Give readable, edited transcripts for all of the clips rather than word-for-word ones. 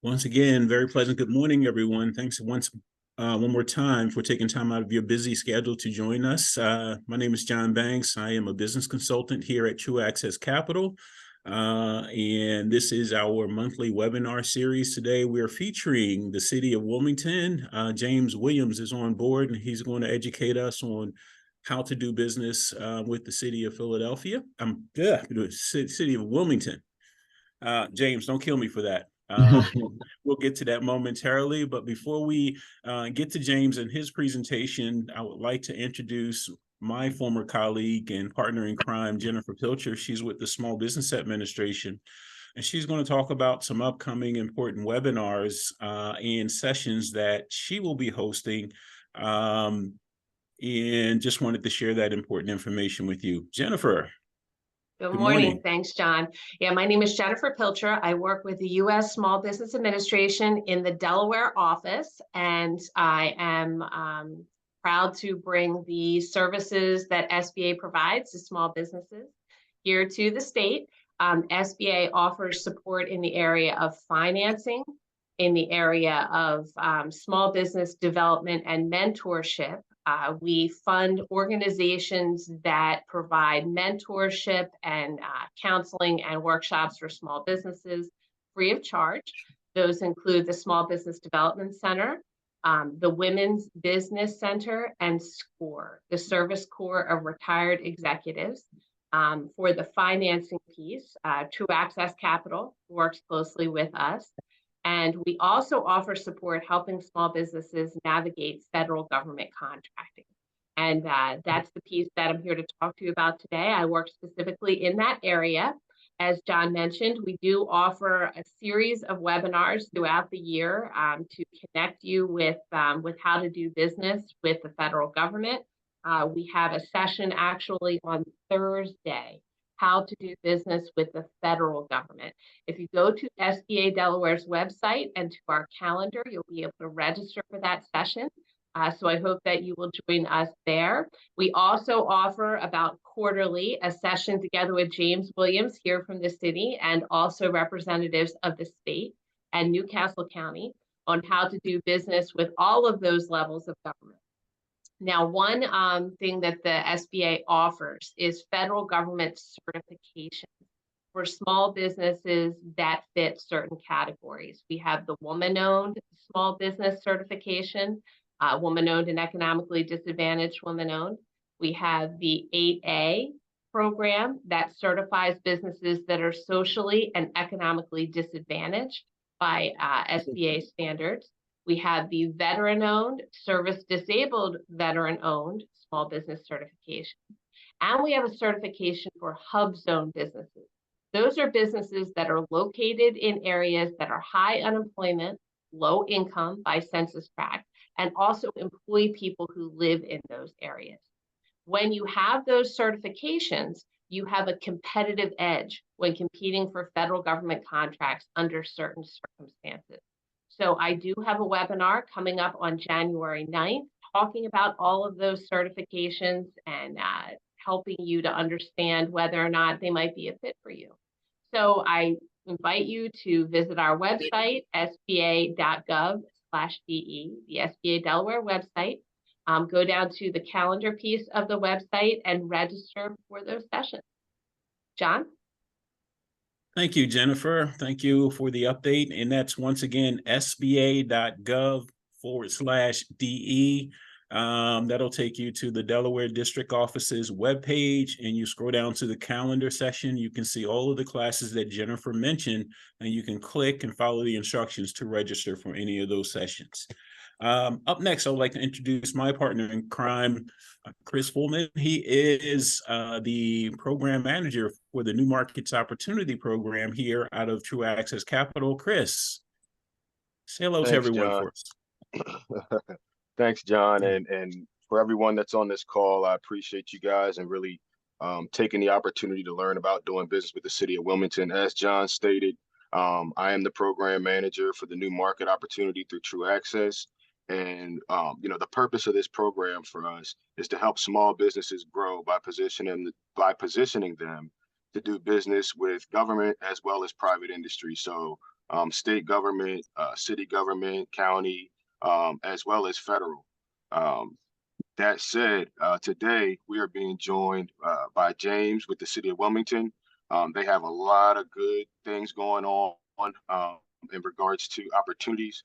Once again, very pleasant good morning, everyone. Thanks one more time for taking time out of your busy schedule to join us. My name is John Banks. I am a business consultant here at True Access Capital. And this is our monthly webinar series. Today, we're featuring the city of Wilmington. James Williams is on board, and he's going to educate us on how to do business with the city of Philadelphia. City of Wilmington. James, don't kill me for that. We'll get to that momentarily, but before we get to James and his presentation, I would like to introduce my former colleague and partner in crime, Jennifer Pilcher. She's with the Small Business Administration, and she's going to talk about some upcoming important webinars and sessions that she will be hosting, and just wanted to share that important information with you. Jennifer. Good morning. Thanks, John. Yeah, my name is Jennifer Pilcher. I work with the U.S. Small Business Administration in the Delaware office, and I am proud to bring the services that SBA provides to small businesses here to the state. SBA offers support in the area of financing, in the area of small business development and mentorship. We fund organizations that provide mentorship and counseling and workshops for small businesses free of charge. Those include the Small Business Development Center, the Women's Business Center, and SCORE, the Service Corps of Retired Executives. For the financing piece, True Access Capital works closely with us. And we also offer support helping small businesses navigate federal government contracting. And that's the piece that I'm here to talk to you about today. I work specifically in that area. As John mentioned, we do offer a series of webinars throughout the year to connect you with how to do business with the federal government. We have a session actually on Thursday, how to do business with the federal government. If you go to SBA Delaware's website and to our calendar, you'll be able to register for that session. So I hope that you will join us there. We also offer about quarterly a session together with James Williams here from the city and also representatives of the state and Newcastle County on how to do business with all of those levels of government. Now, one thing that the SBA offers is federal government certification for small businesses that fit certain categories. We have the woman-owned small business certification, woman-owned and economically disadvantaged woman-owned. We have the 8A program that certifies businesses that are socially and economically disadvantaged by SBA standards. We have the veteran-owned, service-disabled veteran-owned small business certification. And we have a certification for hub zone businesses. Those are businesses that are located in areas that are high unemployment, low income by census tract, and also employ people who live in those areas. When you have those certifications, you have a competitive edge when competing for federal government contracts under certain circumstances. So I do have a webinar coming up on January 9th, talking about all of those certifications and helping you to understand whether or not they might be a fit for you. So I invite you to visit our website, sba.gov/DE, the SBA Delaware website. Go down to the calendar piece of the website and register for those sessions. John? Thank you, Jennifer. Thank you for the update. And that's once again, sba.gov/DE. That'll take you to the Delaware District Office's webpage, and you scroll down to the calendar section. You can see all of the classes that Jennifer mentioned, and you can click and follow the instructions to register for any of those sessions. Up next, I would like to introduce my partner in crime, Chris Fullman. He is the program manager for the New Markets Opportunity Program here out of True Access Capital. Chris, say hello to everyone for us. Thanks, John. And for everyone that's on this call, I appreciate you guys and really taking the opportunity to learn about doing business with the city of Wilmington. As John stated, I am the program manager for the New Market Opportunity through True Access. And, the purpose of this program for us is to help small businesses grow by positioning them to do business with government as well as private industry. So state government, city government, county, as well as federal. That said, today we are being joined by James with the city of Wilmington. They have a lot of good things going on in regards to opportunities.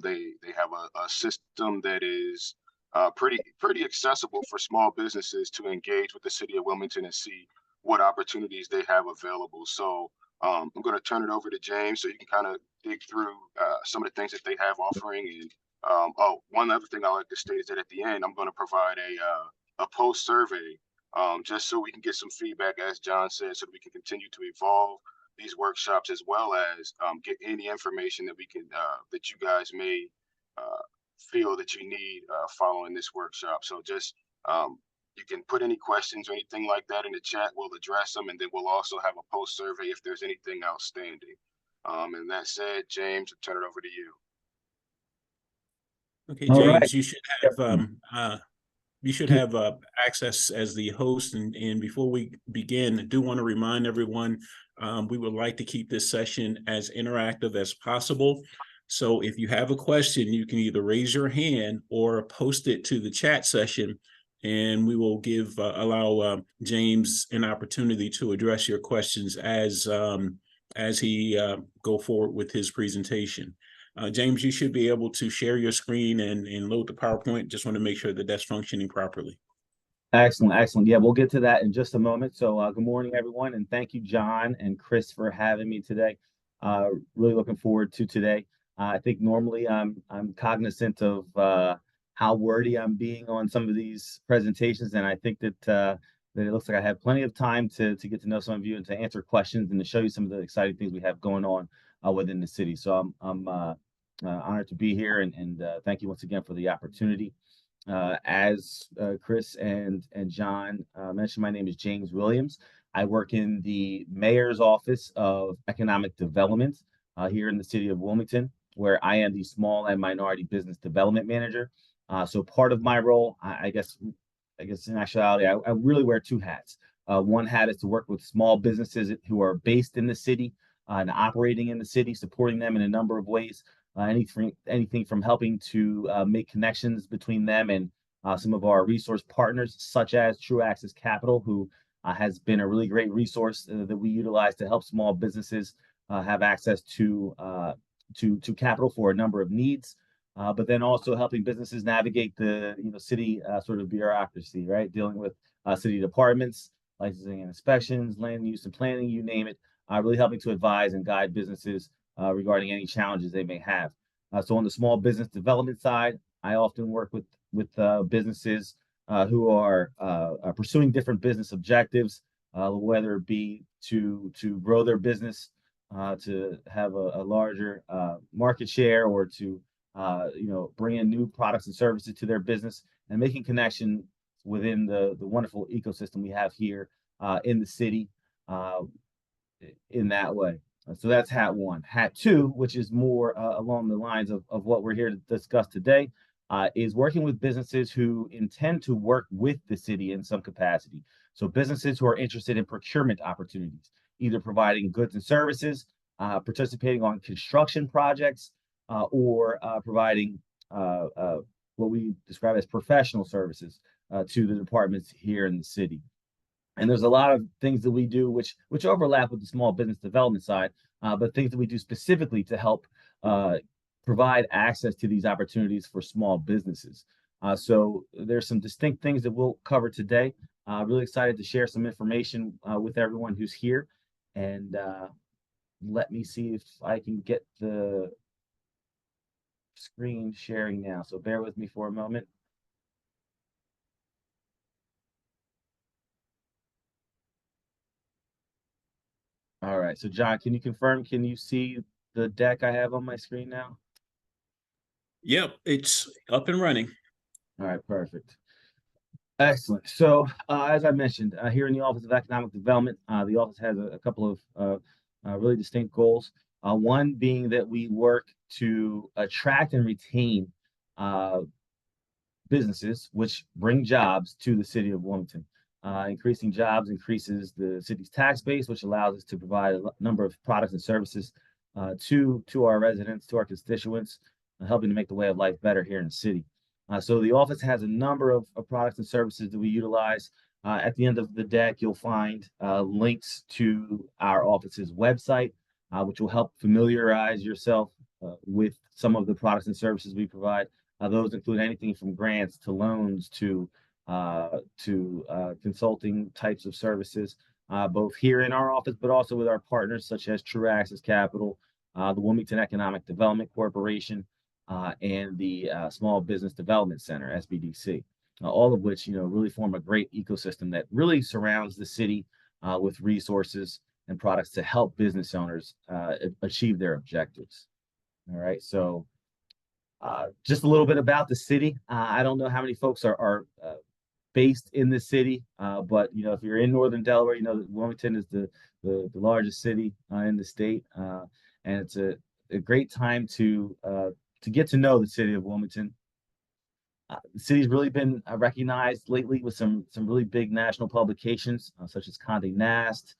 They have a system that is pretty accessible for small businesses to engage with the city of Wilmington and see what opportunities they have available. So I'm going to turn it over to James so you can kind of dig through some of the things that they have offering. And one other thing I like to state is that at the end, I'm going to provide a post survey just so we can get some feedback, as John said, so that we can continue to evolve these workshops, as well as get any information that we can that you guys may feel that you need following this workshop. So just you can put any questions or anything like that in the chat. We'll address them, and then we'll also have a post survey if there's anything outstanding. And that said, James, I'll turn it over to you. Okay, James, you should have access as the host. And before we begin, I do want to remind everyone, we would like to keep this session as interactive as possible. So if you have a question, you can either raise your hand or post it to the chat session, and we will allow James an opportunity to address your questions as he go forward with his presentation. James, you should be able to share your screen and load the PowerPoint. Just want to make sure that that's functioning properly. Excellent, excellent. Yeah, we'll get to that in just a moment. So good morning, everyone, and thank you, John and Chris, for having me today. Really looking forward to today. I think normally I'm cognizant of how wordy I'm being on some of these presentations, and I think that it looks like I have plenty of time to get to know some of you and to answer questions and to show you some of the exciting things we have going on within the city. So I'm honored to be here, and thank you once again for the opportunity. As Chris and John mentioned, my name is James Williams. I work in the Mayor's Office of Economic Development here in the city of Wilmington, where I am the Small and Minority Business Development Manager. So part of my role, I guess in actuality, I really wear two hats. One hat is to work with small businesses who are based in the city and operating in the city, supporting them in a number of ways. Anything from helping to make connections between them and some of our resource partners, such as True Access Capital, who has been a really great resource that we utilize to help small businesses have access to capital for a number of needs. But then also helping businesses navigate the city sort of bureaucracy, right? Dealing with city departments, licensing and inspections, land use and planning, you name it. Really helping to advise and guide businesses regarding any challenges they may have. So on the small business development side, I often work with businesses who are pursuing different business objectives, whether it be to grow their business, to have a larger market share, or to bring in new products and services to their business, and making connection within the wonderful ecosystem we have here in the city in that way. So that's hat one. Hat two, which is more along the lines of what we're here to discuss today, is working with businesses who intend to work with the city in some capacity. So businesses who are interested in procurement opportunities, either providing goods and services, participating on construction projects, or providing what we describe as professional services to the departments here in the city. And there's a lot of things that we do which overlap with the small business development side, but things that we do specifically to help provide access to these opportunities for small businesses. So there's some distinct things that we'll cover today. Really excited to share some information with everyone who's here. And let me see if I can get the screen sharing now. So bear with me for a moment. All right, so John, can you confirm, can you see the deck I have on my screen now? Yep, it's up and running. All right, perfect. Excellent. So as I mentioned, here in the Office of Economic Development, the office has a couple of really distinct goals. One being that we work to attract and retain businesses which bring jobs to the city of Wilmington. Increasing jobs increases the city's tax base, which allows us to provide a number of products and services to our residents, to our constituents, helping to make the way of life better here in the city. So the office has a number of products and services that we utilize. At the end of the deck, you'll find links to our office's website, which will help familiarize yourself with some of the products and services we provide. Those include anything from grants to loans to consulting types of services, both here in our office, but also with our partners such as True Access Capital, the Wilmington Economic Development Corporation, and the Small Business Development Center, SBDC, all of which really form a great ecosystem that really surrounds the city with resources and products to help business owners achieve their objectives. All right, so just a little bit about the city. I don't know how many folks are based in the city, but if you're in Northern Delaware, that Wilmington is the largest city in the state, and it's a great time to get to know the city of Wilmington. The city's really been recognized lately with some really big national publications, such as Condé Nast.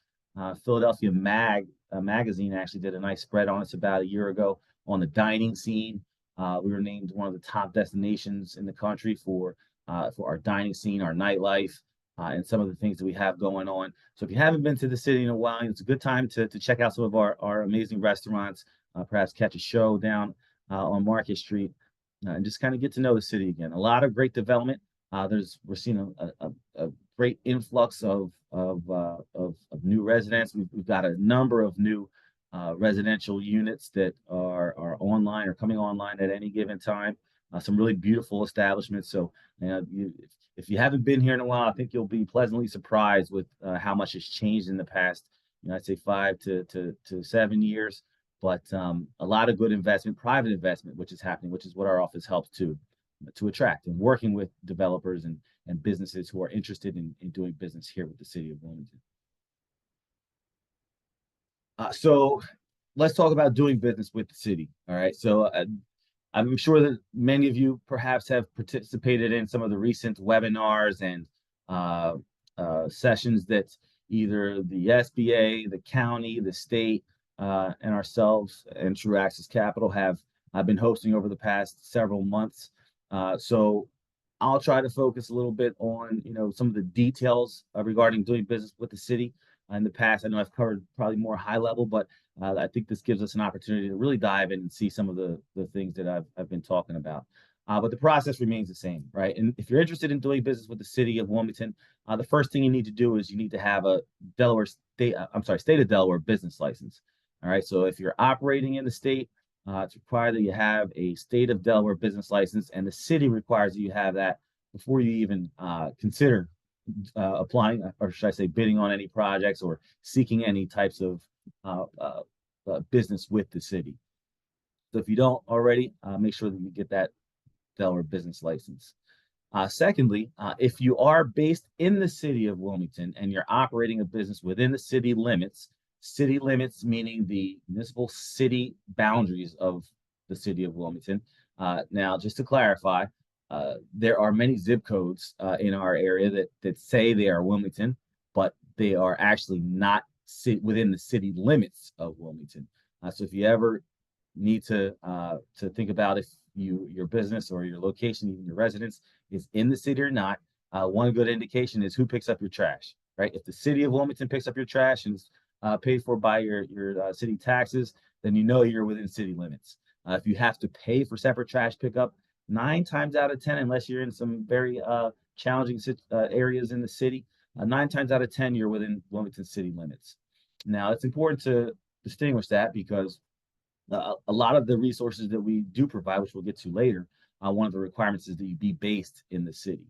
Philadelphia Magazine actually did a nice spread on us about a year ago on the dining scene. We were named one of the top destinations in the country for our dining scene, our nightlife, and some of the things that we have going on. So if you haven't been to the city in a while, it's a good time to check out some of our amazing restaurants, perhaps catch a show down on Market Street, and just kind of get to know the city again. A lot of great development. We're seeing a great influx of new residents. We've got a number of new residential units that are online or coming online at any given time. Some really beautiful establishments. So if you haven't been here in a while, I think you'll be pleasantly surprised with how much has changed in the past, I'd say 5 to 7 years. But a lot of good investment, private investment, which is happening, which is what our office helps to attract, and working with developers and businesses who are interested in doing business here with the city of Wilmington. So let's talk about doing business with the city. All right. So I'm sure that many of you perhaps have participated in some of the recent webinars and sessions that either the SBA, the county, the state, and ourselves and True Access Capital have been hosting over the past several months. So I'll try to focus a little bit on some of the details regarding doing business with the city. In the past, I know I've covered probably more high level, but I think this gives us an opportunity to really dive in and see some of the things that I've been talking about. But the process remains the same, right? And if you're interested in doing business with the city of Wilmington, the first thing you need to do is you need to have a state of Delaware business license. All right. So if you're operating in the state, it's required that you have a state of Delaware business license, and the city requires that you have that before you even consider applying, or should I say, bidding on any projects or seeking any types of business with the city. So if you don't already, make sure that you get that Delaware business license. Secondly, if you are based in the city of Wilmington and you're operating a business within the city limits meaning the municipal city boundaries of the city of Wilmington. Now, just to clarify, there are many zip codes in our area that say they are Wilmington, but they are actually not within the city limits of Wilmington. So if you ever need to think about if your business or your location, even your residence, is in the city or not, one good indication is who picks up your trash, right? If the city of Wilmington picks up your trash and is paid for by your city taxes, then you're within city limits. If you have to pay for separate trash pickup, 9 times out of 10, unless you're in some very challenging areas in the city, 9 times out of 10, you're within Wilmington city limits. Now, it's important to distinguish that because a lot of the resources that we do provide, which we'll get to later, one of the requirements is that you be based in the city.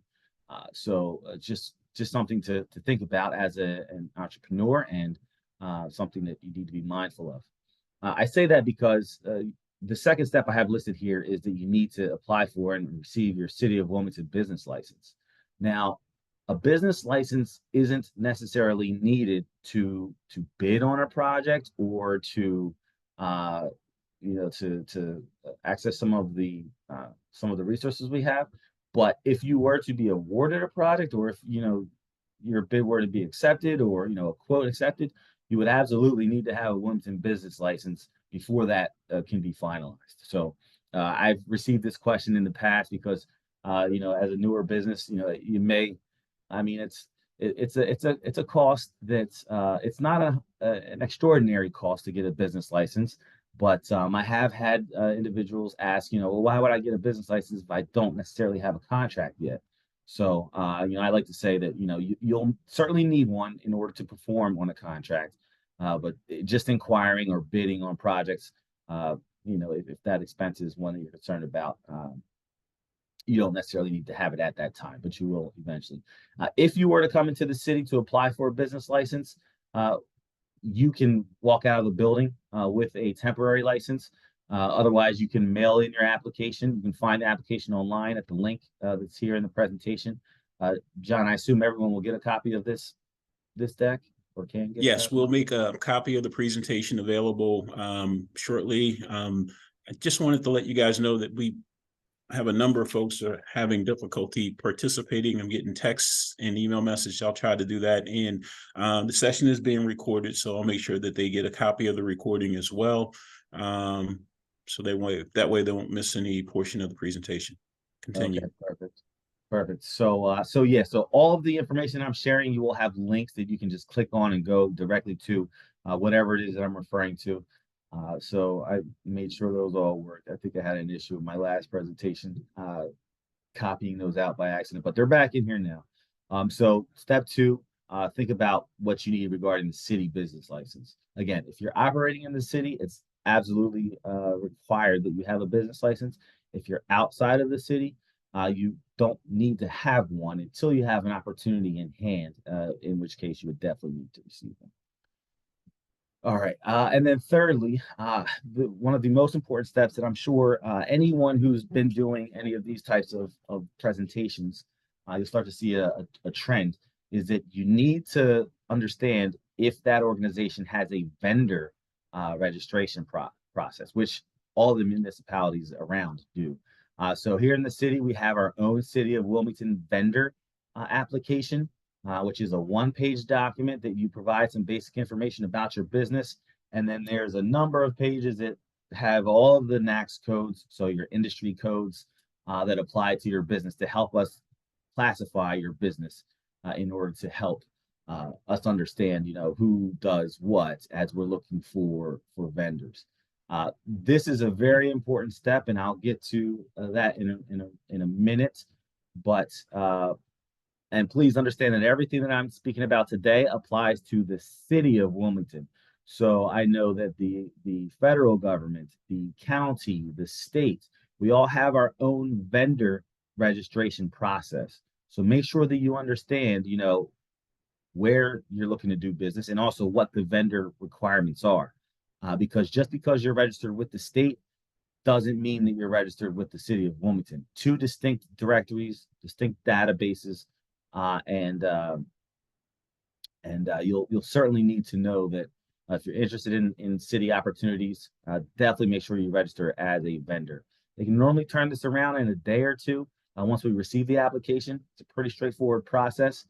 So just something to think about as an entrepreneur, and something that you need to be mindful of. I say that because the second step I have listed here is that you need to apply for and receive your City of Wilmington business license. Now, a business license isn't necessarily needed to bid on a project or to access some of the resources we have. But if you were to be awarded a project, or if your bid were to be accepted, or a quote accepted, you would absolutely need to have a Wilmington business license before that can be finalized. So I've received this question in the past because you know, as a newer business, you know, you may, I mean, it's a cost that's it's not an extraordinary cost to get a business license, but I have had individuals ask, you know, well, why would I get a business license if I don't necessarily have a contract yet? So you know, I like to say that, you know, you'll certainly need one in order to perform on a contract, but just inquiring or bidding on projects, you know, if that expense is one that you're concerned about, you don't necessarily need to have it at that time, but you will eventually. If you were to come into the city to apply for a business license, you can walk out of the building with a temporary license. Otherwise, you can mail in your application. You can find the application online at the link that's here in the presentation. John, I assume everyone will get a copy of this deck, or can get. Yes, we'll make a copy of the presentation available shortly. I just wanted to let you guys know that we have a number of folks that are having difficulty participating. I'm getting texts and email messages. I'll try to do that. And the session is being recorded, so I'll make sure that they get a copy of the recording as well. So that way they won't miss any portion of the presentation. Continue. Okay, perfect. Perfect. So, so all of the information I'm sharing, you will have links that you can just click on and go directly to whatever it is that I'm referring to. So I made sure those all worked. I think I had an issue with my last presentation, copying those out by accident, but they're back in here now. So step 2, think about what you need regarding the city business license. Again, if you're operating in the city, it's absolutely required that you have a business license. If you're outside of the city, you don't need to have one until you have an opportunity in hand, in which case you would definitely need to receive one. All right. And then thirdly, one of the most important steps that I'm sure anyone who's been doing any of these types of presentations, you'll start to see a trend, is that you need to understand if that organization has a vendor registration process, which all the municipalities around do. So here in the city, we have our own City of Wilmington vendor application, which is a one-page document that you provide some basic information about your business. And then there's a number of pages that have all of the NAICS codes, so your industry codes that apply to your business to help us classify your business in order to help us understand, you know, who does what as we're looking for vendors. This is a very important step, and I'll get to that in a minute. But and please understand that everything that I'm speaking about today applies to the city of Wilmington. So I know that the federal government, the county, the state, we all have our own vendor registration process. So make sure that you understand, you know, where you're looking to do business and also what the vendor requirements are. Because just because you're registered with the state doesn't mean that you're registered with the city of Wilmington. 2 distinct directories, distinct databases, and you'll certainly need to know that if you're interested in city opportunities, definitely make sure you register as a vendor. They can normally turn this around in a day or two once we receive the application. It's a pretty straightforward process,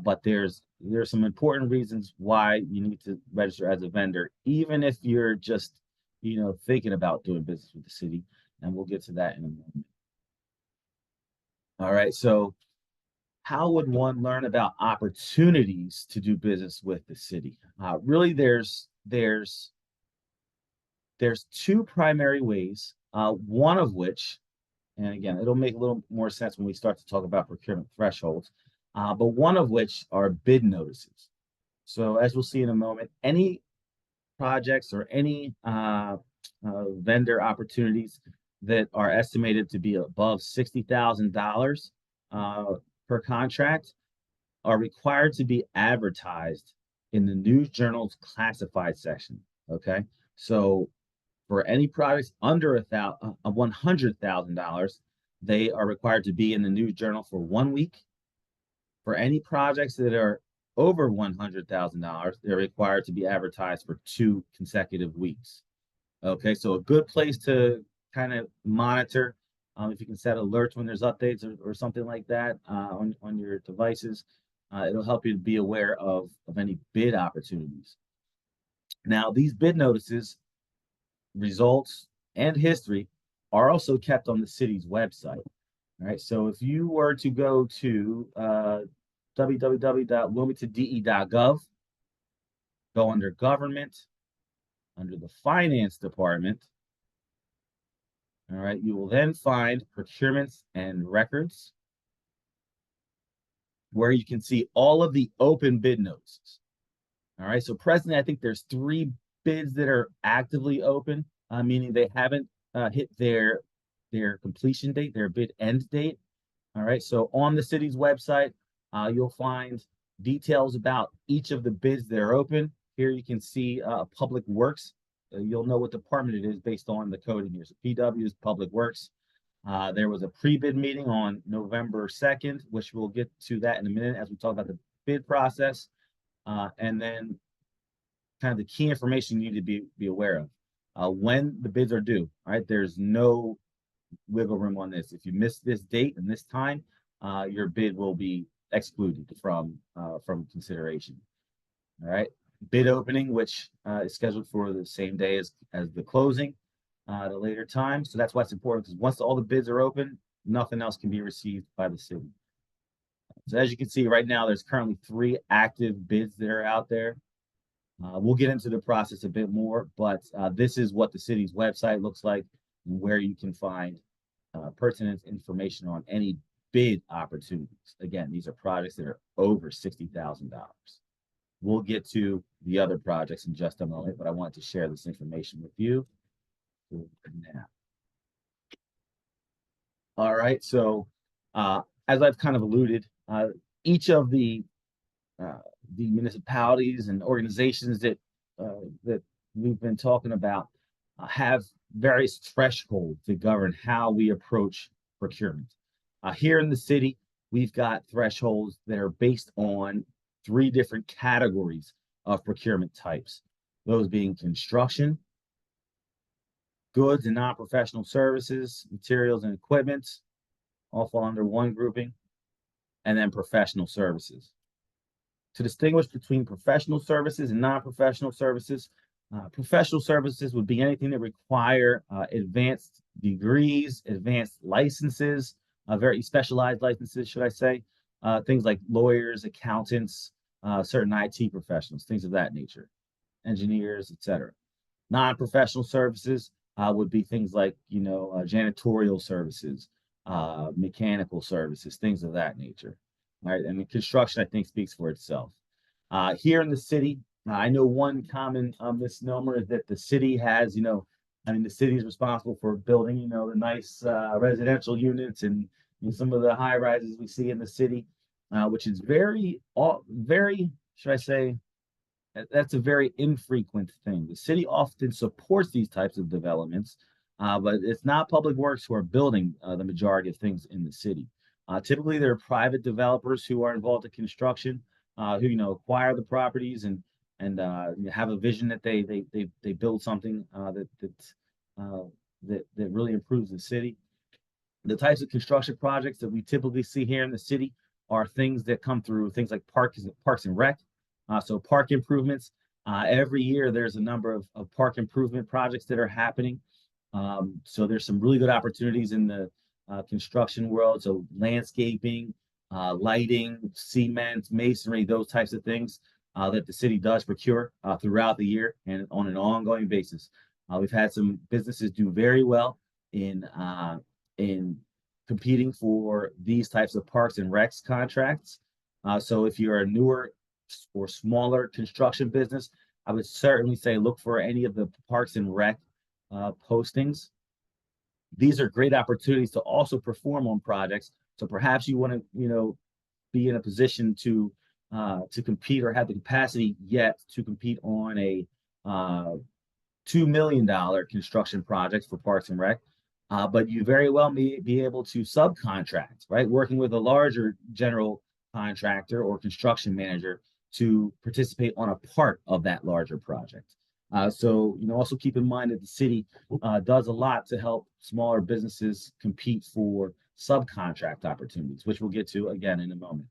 but there's some important reasons why you need to register as a vendor, even if you're just, you know, thinking about doing business with the city, and we'll get to that in a moment. All right, so how would one learn about opportunities to do business with the city? Really, there's 2 primary ways, one of which, and again, it'll make a little more sense when we start to talk about procurement thresholds, but one of which are bid notices. So as we'll see in a moment, any projects or any vendor opportunities that are estimated to be above $60,000 per contract are required to be advertised in the News Journal's classified section. Okay, so for any products under $100,000, they are required to be in the News Journal for 1 week. For any projects that are over $100,000, they're required to be advertised for 2 consecutive weeks. Okay, so a good place to kind of monitor, if you can set alerts when there's updates or something like that on your devices, it'll help you to be aware of any bid opportunities. Now, these bid notices results, and history are also kept on the city's website. All right, so if you were to go to www.wilmingtonde.gov, go under government, under the finance department, all right, you will then find procurements and records, where you can see all of the open bid notices. All right, so presently, I think there's 3 bids that are actively open, meaning they haven't hit their completion date, their bid end date. All right, so on the city's website, you'll find details about each of the bids that are open. Here you can see Public Works. You'll know what department it is based on the coding here. So PW is Public Works. There was a pre-bid meeting on November 2nd, which we'll get to that in a minute as we talk about the bid process. And then kind of the key information you need to be aware of. When the bids are due, all right? There's no wiggle room on this. If you miss this date and this time, your bid will be excluded from consideration. All right. Bid opening, which is scheduled for the same day as the closing at a later time. So that's why it's important, because once all the bids are open, nothing else can be received by the city. So as you can see right now, there's currently 3 active bids that are out there. We'll get into the process a bit more, but this is what the city's website looks like, and where you can find pertinent information on any bid opportunities. Again, these are projects that are over $60,000. We'll get to the other projects in just a moment, but I wanted to share this information with you now. All right, so as I've kind of alluded, each of the municipalities and organizations that we've been talking about have various thresholds that govern how we approach procurement. Here in the city, we've got thresholds that are based on 3 different categories of procurement types, those being construction, goods and non-professional services, materials and equipment, all fall under one grouping, and then professional services. To distinguish between professional services and non-professional services, professional services would be anything that require advanced degrees, advanced licenses, very specialized licenses, should I say, things like lawyers, accountants, certain IT professionals, things of that nature, engineers, etc. Non-professional services would be things like, janitorial services, mechanical services, things of that nature. All right, and the construction, I think, speaks for itself. Here in the city, I know one common misnomer is that the city has, the city is responsible for building, the nice residential units and some of the high rises we see in the city, which is very, should I say, that's a very infrequent thing. The city often supports these types of developments, but it's not Public Works who are building the majority of things in the city. Typically, there are private developers who are involved in construction, who acquire the properties and have a vision that they build something that really improves the city. The types of construction projects that we typically see here in the city are things that come through things like parks and rec. So park improvements. Every year there's a number of park improvement projects that are happening. So there's some really good opportunities in the construction world. So landscaping, lighting, cement, masonry, those types of things that the city does procure throughout the year and on an ongoing basis. We've had some businesses do very well in competing for these types of parks and recs contracts. So if you're a newer or smaller construction business, I would certainly say look for any of the parks and rec postings. These are great opportunities to also perform on projects. So perhaps you want to, be in a position to compete or have the capacity yet to compete on a $2 million construction project for Parks and Rec. But you very well may be able to subcontract, right? Working with a larger general contractor or construction manager to participate on a part of that larger project. So, also keep in mind that the city does a lot to help smaller businesses compete for subcontract opportunities, which we'll get to again in a moment.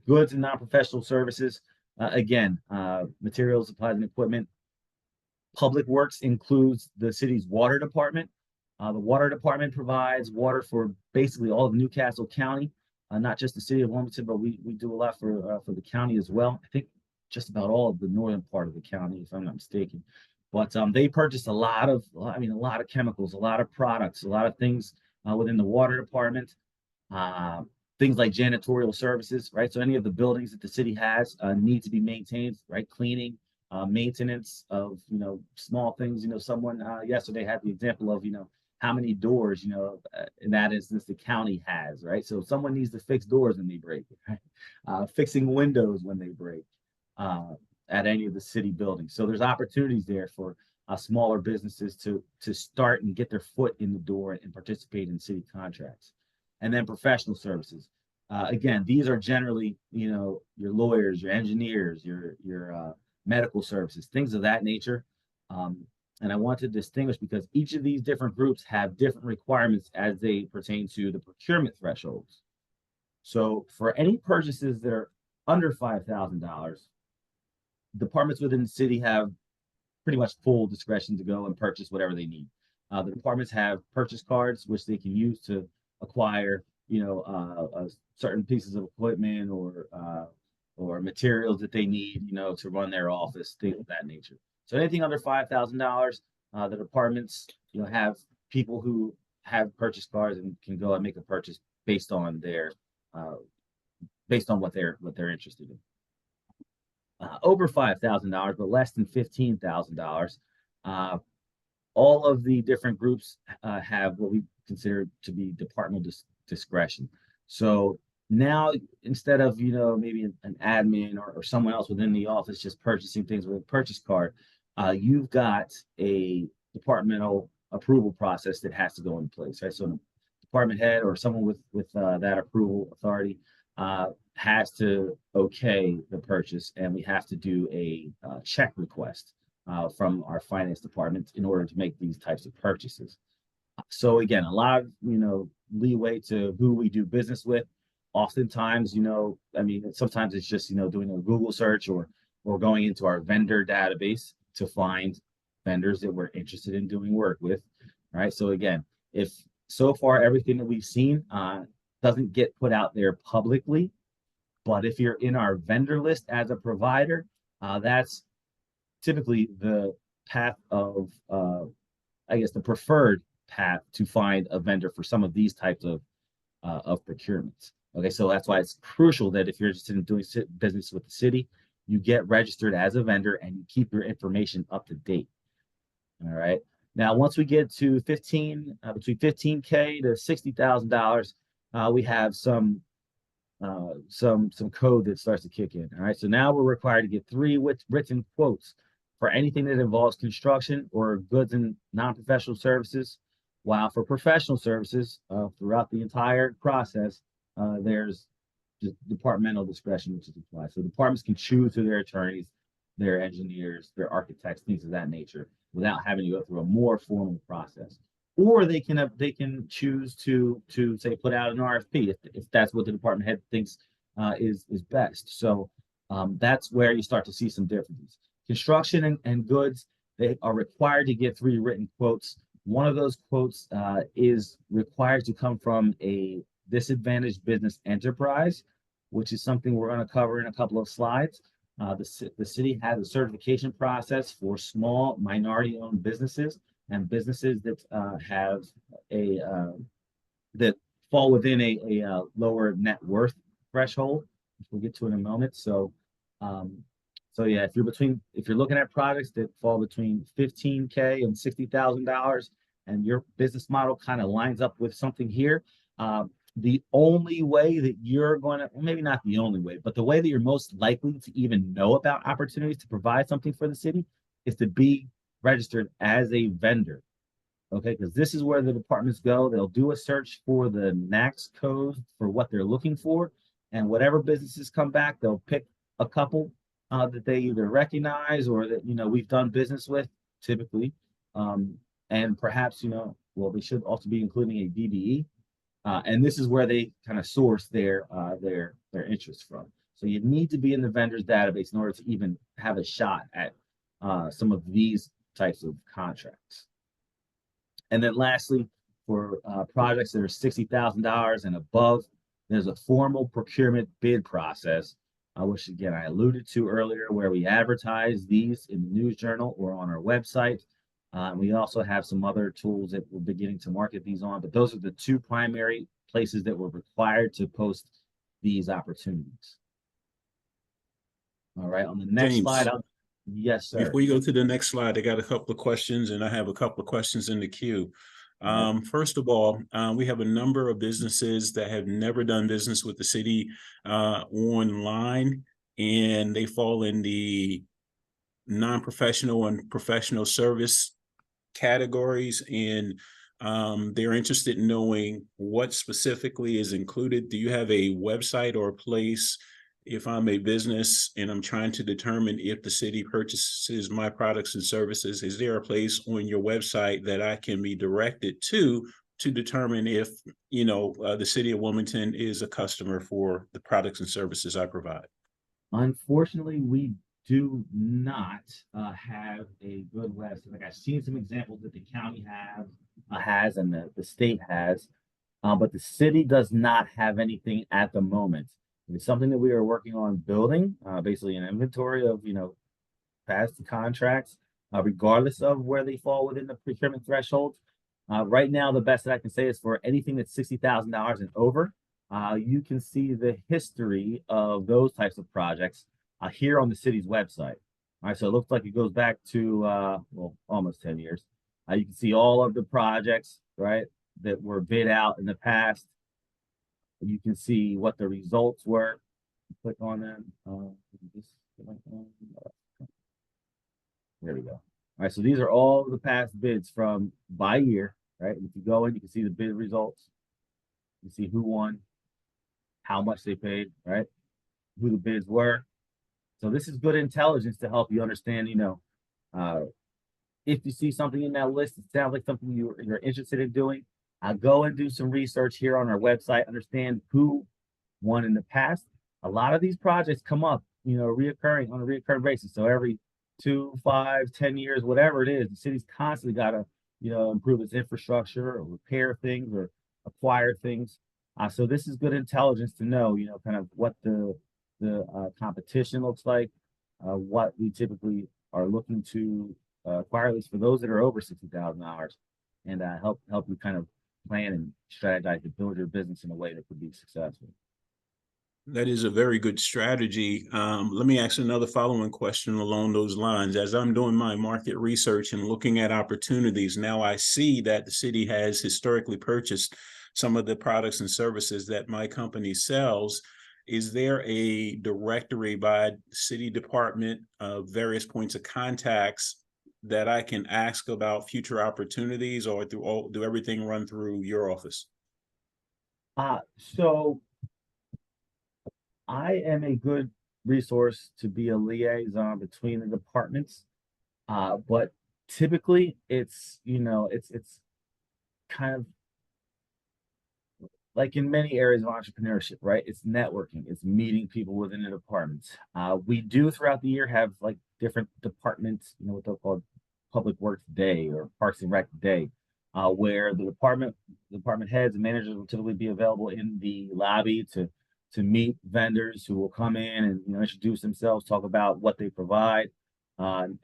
Goods and non-professional services, again, materials, supplies, and equipment. Public Works includes the city's water department. The water department provides water for basically all of Newcastle County, not just the city of Wilmington, but we do a lot for the county as well. I think just about all of the northern part of the county, if I'm not mistaken. But they purchase a lot of chemicals, a lot of products, a lot of things within the water department. Things like janitorial services, right? So any of the buildings that the city has need to be maintained, right? Cleaning, maintenance of, small things. Someone yesterday had the example of, how many doors, in that instance, the county has, right? So someone needs to fix doors when they break, right? Fixing windows when they break at any of the city buildings. So there's opportunities there for smaller businesses to start and get their foot in the door and participate in city contracts. And then professional services. Again, these are generally, your lawyers, your engineers, your medical services, things of that nature. And I want to distinguish because each of these different groups have different requirements as they pertain to the procurement thresholds. So for any purchases that are under $5,000, departments within the city have pretty much full discretion to go and purchase whatever they need. The departments have purchase cards, which they can use to acquire, certain pieces of equipment or materials that they need, to run their office, things of that nature. So anything under $5,000, the departments, have people who have purchase cards and can go and make a purchase based on what they're interested in. Over $5,000, but less than $15,000. All of the different groups have what we consider to be departmental discretion. So now, instead of maybe an admin or someone else within the office just purchasing things with a purchase card, you've got a departmental approval process that has to go in place, right? So, the department head or someone with that approval authority has to okay the purchase, and we have to do a check request from our finance department in order to make these types of purchases. So again, a lot of leeway to who we do business with. Oftentimes, sometimes it's just doing a Google search or going into our vendor database to find vendors that we're interested in doing work with. All right. So again, if so far everything that we've seen doesn't get put out there publicly, but if you're in our vendor list as a provider, that's typically the path of, the preferred path to find a vendor for some of these types of procurements. Okay, so that's why it's crucial that if you're interested in doing business with the city, you get registered as a vendor and you keep your information up to date. All right. Now, once we get to between $15K to $60,000, we have some code that starts to kick in. All right. So now we're required to get 3 written quotes for anything that involves construction or goods and non-professional services. While for professional services, throughout the entire process, there's just departmental discretion which is applied. So departments can choose who their attorneys, their engineers, their architects, things of that nature, without having to go through a more formal process. Or they can choose to say put out an RFP if that's what the department head thinks is best. So that's where you start to see some differences. Construction and goods, they are required to get 3 written quotes. One of those quotes is required to come from a disadvantaged business enterprise, which is something we're going to cover in a couple of slides. The city has a certification process for small minority-owned businesses and businesses that that fall within a lower net worth threshold, which we'll get to in a moment. So yeah, if you're looking at products that fall between $15K and $60,000, and your business model kind of lines up with something here, the only way that you're going to, maybe not the only way, but the way that you're most likely to even know about opportunities to provide something for the city is to be registered as a vendor. Okay, because this is where the departments go. They'll do a search for the NAICS code for what they're looking for, and whatever businesses come back, they'll pick a couple that they either recognize or that we've done business with typically, and perhaps they should also be including a DBE, and this is where they kind of source their interests from. So you need to be in the vendors database in order to even have a shot at some of these types of contracts. And then lastly, for projects that are $60,000 and above, there's a formal procurement bid process, which again, I alluded to earlier, where we advertise these in the news journal or on our website. We also have some other tools that we're beginning to market these on, but those are the two primary places that we're required to post these opportunities. All right, on the next James, slide. Yes, sir. Before you go to the next slide, I got a couple of questions, and I have a couple of questions in the queue. First of all, we have a number of businesses that have never done business with the city online, and they fall in the non-professional and professional service categories, and they're interested in knowing what specifically is included. Do you have a website or a place? If I'm a business and I'm trying to determine if the city purchases my products and services, is there a place on your website that I can be directed to determine if, the city of Wilmington is a customer for the products and services I provide? Unfortunately, we do not have a good website. Like, I've seen some examples that the county has and the state has, but the city does not have anything at the moment. It's something that we are working on building, basically an inventory of, past contracts, regardless of where they fall within the procurement thresholds. Right now, the best that I can say is for anything that's $60,000 and over, you can see the history of those types of projects here on the city's website. All right, so it looks like it goes back to, almost 10 years. You can see all of the projects, right, that were bid out in the past. You can see what the results were. Click on them. There we go. All right, so these are all the past bids from by year, right? And if you go in, you can see the bid results. You see who won, how much they paid, right? Who the bids were. So this is good intelligence to help you understand, if you see something in that list, it sounds like something you're interested in doing. Go and do some research here on our website, understand who won in the past. A lot of these projects come up, reoccurring on a reoccurring basis. So every 2, 5, 10 years, whatever it is, the city's constantly got to, improve its infrastructure or repair things or acquire things. So this is good intelligence to know, kind of what the competition looks like, what we typically are looking to acquire, at least for those that are over $60,000, and help you kind of plan and strategize to build your business in a way that could be successful. That is a very good strategy. Let me ask another following question along those lines. As I'm doing my market research and looking at opportunities, now I see that the city has historically purchased some of the products and services that my company sells. Is there a directory by city department of various points of contacts that I can ask about future opportunities, or do everything run through your office? So I am a good resource to be a liaison between the departments, but typically it's it's kind of like in many areas of entrepreneurship, right? It's networking, it's meeting people within the departments. We do throughout the year have like different departments, what they'll call Public Works Day or Parks and Rec Day, where the department heads and managers will typically be available in the lobby to meet vendors who will come in and introduce themselves, talk about what they provide, and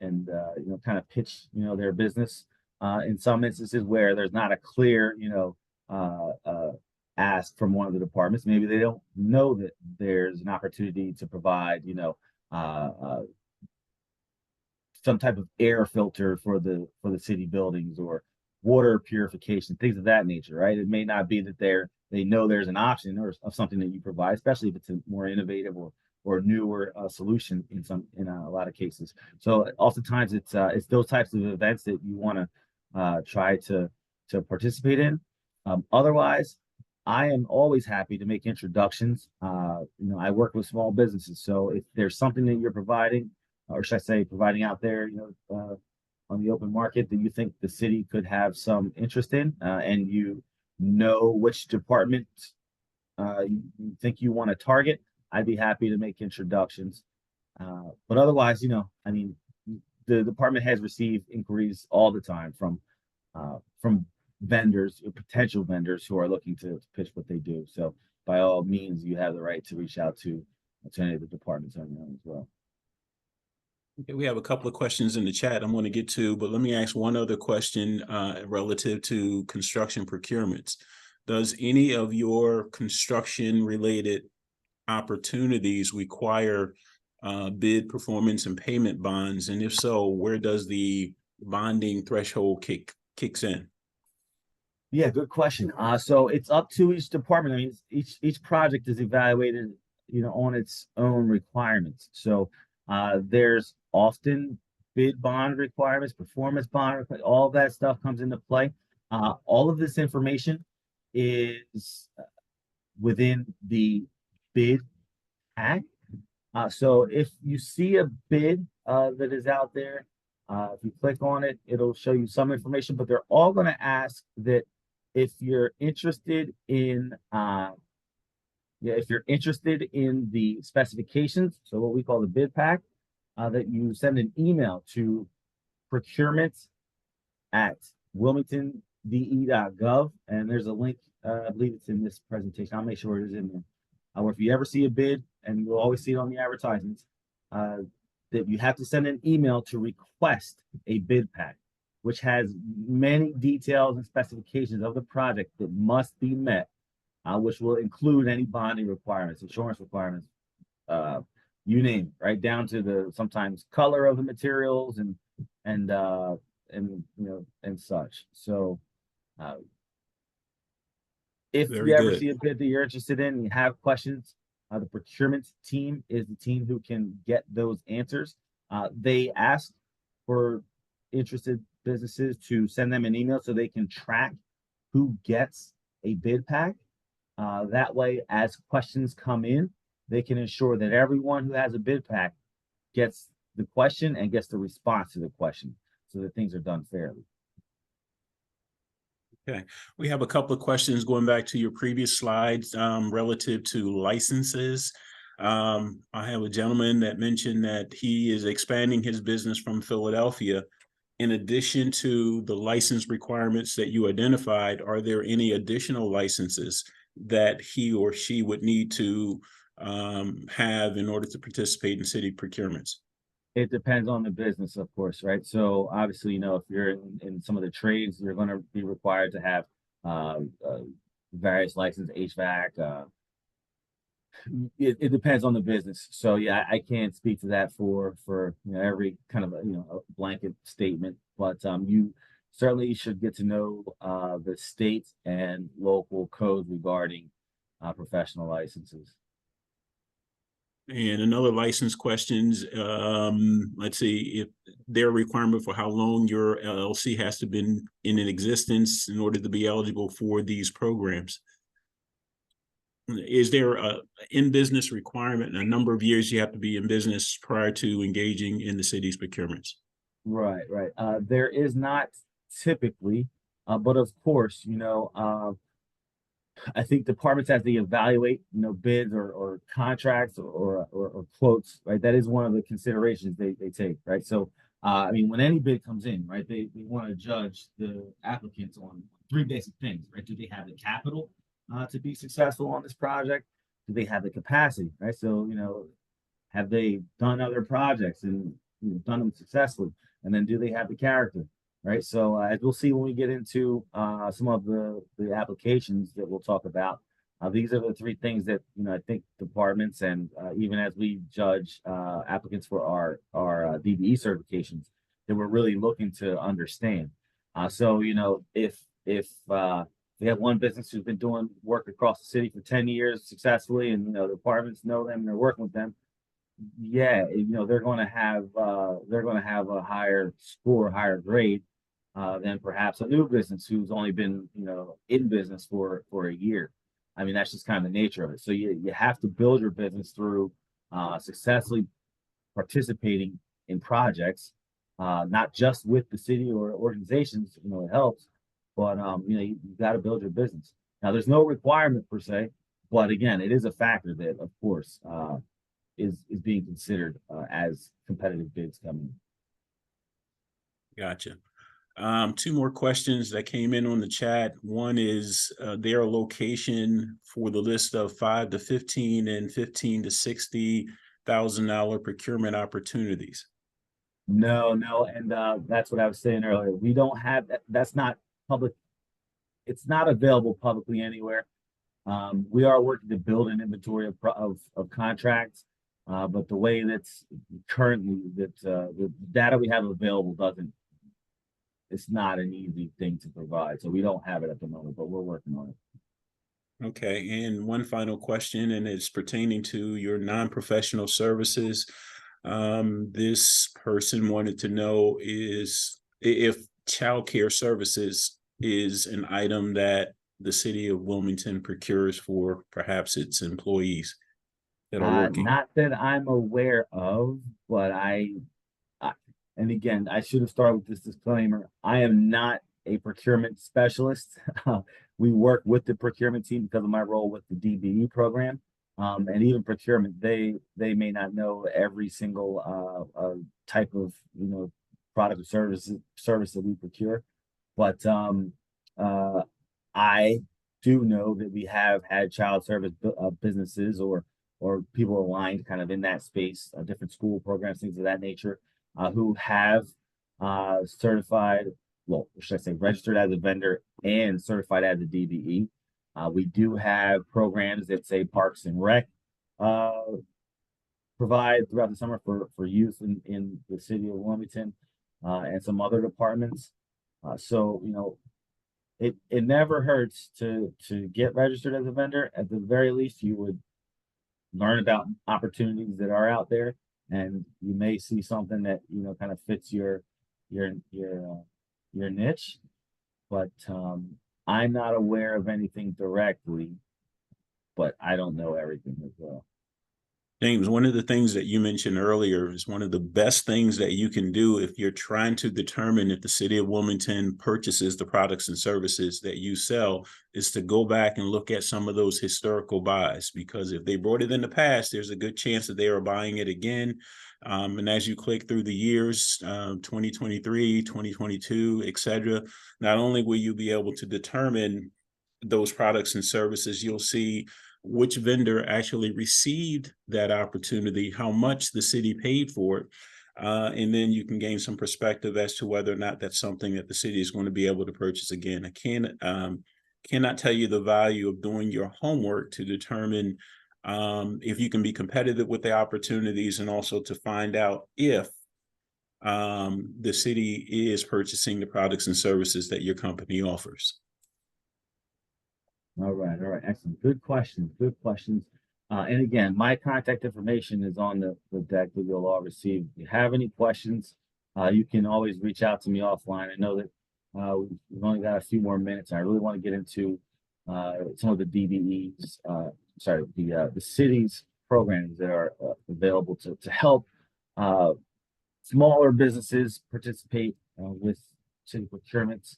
kind of pitch their business. In some instances where there's not a clear ask from one of the departments, maybe they don't know that there's an opportunity to provide some type of air filter for the city buildings or water purification, things of that nature, right? It may not be that they know there's an option or of something that you provide, especially if it's a more innovative or newer solution in a lot of cases. So oftentimes it's those types of events that you want to try to participate in. Otherwise, I am always happy to make introductions. I work with small businesses, so if there's something that you're providing, or should I say providing out there, on the open market that you think the city could have some interest in, and you know which department you think you want to target, I'd be happy to make introductions. But otherwise, the department has received inquiries all the time from vendors or potential vendors who are looking to pitch what they do. So by all means, you have the right to reach out to any of the departments on your own as well. Okay, we have a couple of questions in the chat I'm going to get to, but let me ask one other question relative to construction procurements. Does any of your construction related opportunities require bid performance and payment bonds? And if so, where does the bonding threshold kicks in? Yeah, good question. So it's up to each department. I mean, each project is evaluated, on its own requirements. So there's often bid bond requirements, performance bond, all of that stuff comes into play. All of this information is within the bid pack. So if you see a bid that is out there, if you click on it, it'll show you some information, but they're all going to ask that if you're interested in the specifications, so what we call the bid pack, that you send an email to procurement@wilmingtonde.gov, and there's a link. I believe it's in this presentation. I'll make sure it is in there. Or if you ever see a bid, and you'll always see it on the advertisements, that you have to send an email to request a bid pack, which has many details and specifications of the project that must be met, which will include any bonding requirements, insurance requirements, you name it, right down to the sometimes color of the materials and such. So if you ever see a bid that you're interested in and you have questions, the procurement team is the team who can get those answers. They ask for interested businesses to send them an email so they can track who gets a bid pack. That way, as questions come in, they can ensure that everyone who has a bid pack gets the question and gets the response to the question so that things are done fairly. Okay, we have a couple of questions going back to your previous slides relative to licenses. I have a gentleman that mentioned that he is expanding his business from Philadelphia. In addition to the license requirements that you identified, are there any additional licenses that he or she would need to have in order to participate in city procurements? It depends on the business, of course, right? So obviously, if you're in some of the trades, you're going to be required to have various licenses, HVAC. It depends on the business. So yeah, I can't speak to that for every kind of a blanket statement, but you certainly should get to know the state and local codes regarding professional licenses. And another license questions, let's see, if there a requirement for how long your LLC has to be in existence in order to be eligible for these programs. Is there a in-business requirement, a number of years you have to be in business prior to engaging in the city's procurements? Right. There is not typically, but of course, I think departments, as they evaluate, bids or contracts or quotes, right? That is one of the considerations they take, right? So, I mean, when any bid comes in, right, they want to judge the applicants on three basic things, right? Do they have the capital to be successful on this project? Do they have the capacity, right? So, have they done other projects and done them successfully? And then do they have the character? Right. So as we'll see when we get into some of the applications that we'll talk about, these are the three things that I think departments and even as we judge applicants for our DBE certifications, that we're really looking to understand. So if we have one business who's been doing work across the city for 10 years successfully, and the departments know them and they're working with them, yeah, they're going to have a higher score, higher grade than perhaps a new business who's only been in business for a year. I mean, that's just kind of the nature of it. So you have to build your business through successfully participating in projects, not just with the city or organizations. It helps, but you got to build your business. Now, there's no requirement per se, but again, it is a factor that, of course, is being considered as competitive bids come in. Gotcha. Two more questions that came in on the chat. One is their location for the list of 5 to 15 and 15 to $60,000 procurement opportunities. No, no, and that's what I was saying earlier. We don't have that. That's not public. It's not available publicly anywhere. We are working to build an inventory of contracts, but the way that's currently the data we have available doesn't. It's not an easy thing to provide, so we don't have it at the moment, but we're working on it. Okay, and one final question, and it's pertaining to your non-professional services. This person wanted to know is if childcare services is an item that the city of Wilmington procures for perhaps its employees that are working. Not that I'm aware of, but and again, I should have started with this disclaimer. I am not a procurement specialist. We work with the procurement team because of my role with the DBE program. And even procurement, they may not know every single type of product or service that we procure. But I do know that we have had child service businesses or people aligned kind of in that space, different school programs, things of that nature, who have certified, well, should I say registered as a vendor and certified as a DBE. We do have programs that say Parks and Rec provide throughout the summer for youth in the city of Wilmington and some other departments. So, it never hurts to get registered as a vendor. At the very least, you would learn about opportunities that are out there, and you may see something that kind of fits your niche. But I'm not aware of anything directly, but I don't know everything as well. James, one of the things that you mentioned earlier is one of the best things that you can do if you're trying to determine if the city of Wilmington purchases the products and services that you sell is to go back and look at some of those historical buys, because if they brought it in the past, there's a good chance that they are buying it again. And as you click through the years, 2023, 2022, et cetera, not only will you be able to determine those products and services, you'll see which vendor actually received that opportunity, how much the city paid for it. And then you can gain some perspective as to whether or not that's something that the city is going to be able to purchase again. I cannot tell you the value of doing your homework to determine if you can be competitive with the opportunities, and also to find out if the city is purchasing the products and services that your company offers. All right, excellent. Good questions. And again, my contact information is on the deck that you'll all receive. If you have any questions, you can always reach out to me offline. I know that we've only got a few more minutes. I really want to get into some of the DBEs, the city's programs that are available to help smaller businesses participate with city procurements.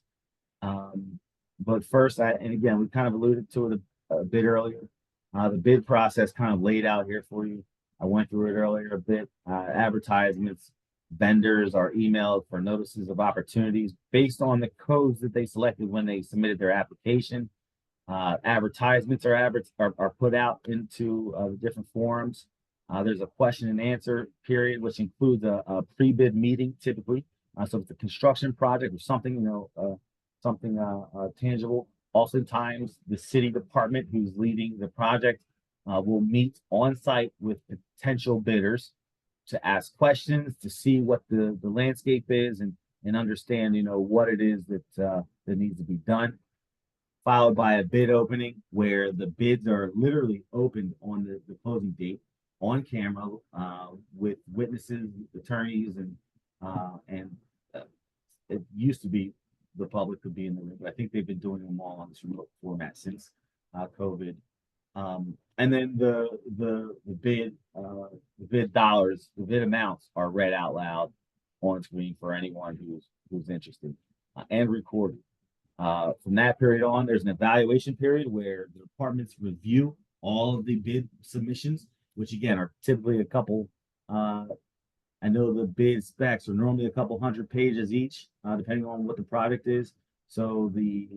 But first, and again, we kind of alluded to it a bit earlier. The bid process kind of laid out here for you. I went through it earlier a bit. Advertisements, vendors are emailed for notices of opportunities based on the codes that they selected when they submitted their application. Advertisements are put out into the different forums. There's a question and answer period, which includes a pre-bid meeting typically. So if it's a construction project or something, something tangible. Oftentimes, the city department who's leading the project will meet on site with potential bidders to ask questions, to see what the landscape is, and understand what it is that needs to be done. Followed by a bid opening where the bids are literally opened on the closing date on camera with witnesses, attorneys, and it used to be the public could be in the room, but I think they've been doing them all on this remote format since COVID. And then the bid dollars, the bid amounts are read out loud on screen for anyone who's interested and recorded. From that period on, there's an evaluation period where the departments review all of the bid submissions, which again are typically a couple I know the bid specs are normally a couple hundred pages each, depending on what the product is. So the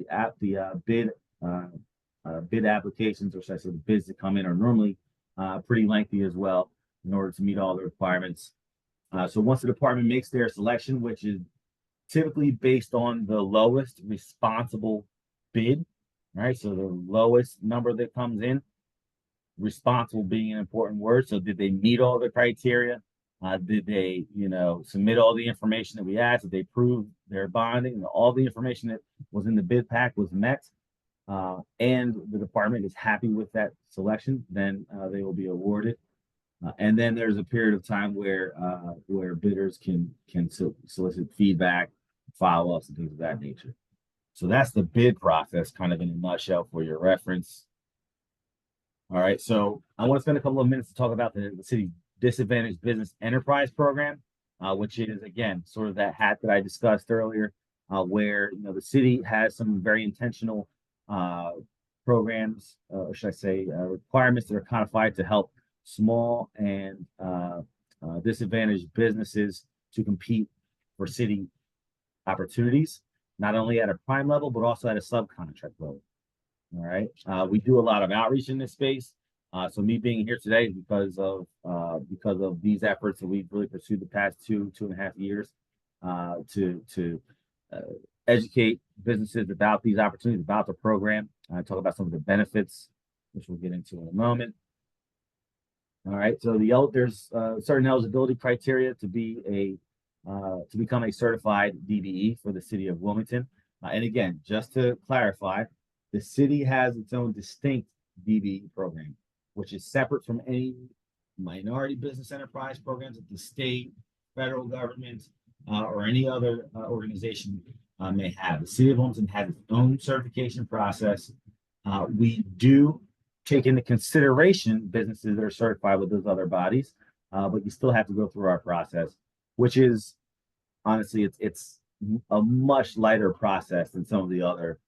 bid applications, or should I say the bids that come in, are normally pretty lengthy as well in order to meet all the requirements. So once the department makes their selection, which is typically based on the lowest responsible bid, right? So the lowest number that comes in, responsible being an important word. So did they meet all the criteria? Did they, submit all the information that we asked? Did they prove their bonding? All the information that was in the bid pack was met, and the department is happy with that selection, then they will be awarded. And then there's a period of time where bidders can solicit feedback, follow-ups, and things of that nature. So that's the bid process, kind of in a nutshell, for your reference. All right, so I want to spend a couple of minutes to talk about the city Disadvantaged Business Enterprise Program, which is, again, sort of that hat that I discussed earlier, where the city has some very intentional programs, or should I say, requirements that are codified to help small and disadvantaged businesses to compete for city opportunities, not only at a prime level, but also at a subcontract level. All right. We do a lot of outreach in this space. So me being here today is because of these efforts that we've really pursued the past 2.5 years to educate businesses about these opportunities, about the program. Talk about some of the benefits, which we'll get into in a moment. All right. So there's certain eligibility criteria to become a certified DBE for the city of Wilmington. And again, just to clarify, the city has its own distinct DBE program, which is separate from any minority business enterprise programs that the state, federal government, or any other organization may have. The city of Wilmington has its own certification process. We do take into consideration businesses that are certified with those other bodies, but you still have to go through our process, which is honestly, it's a much lighter process than some of the other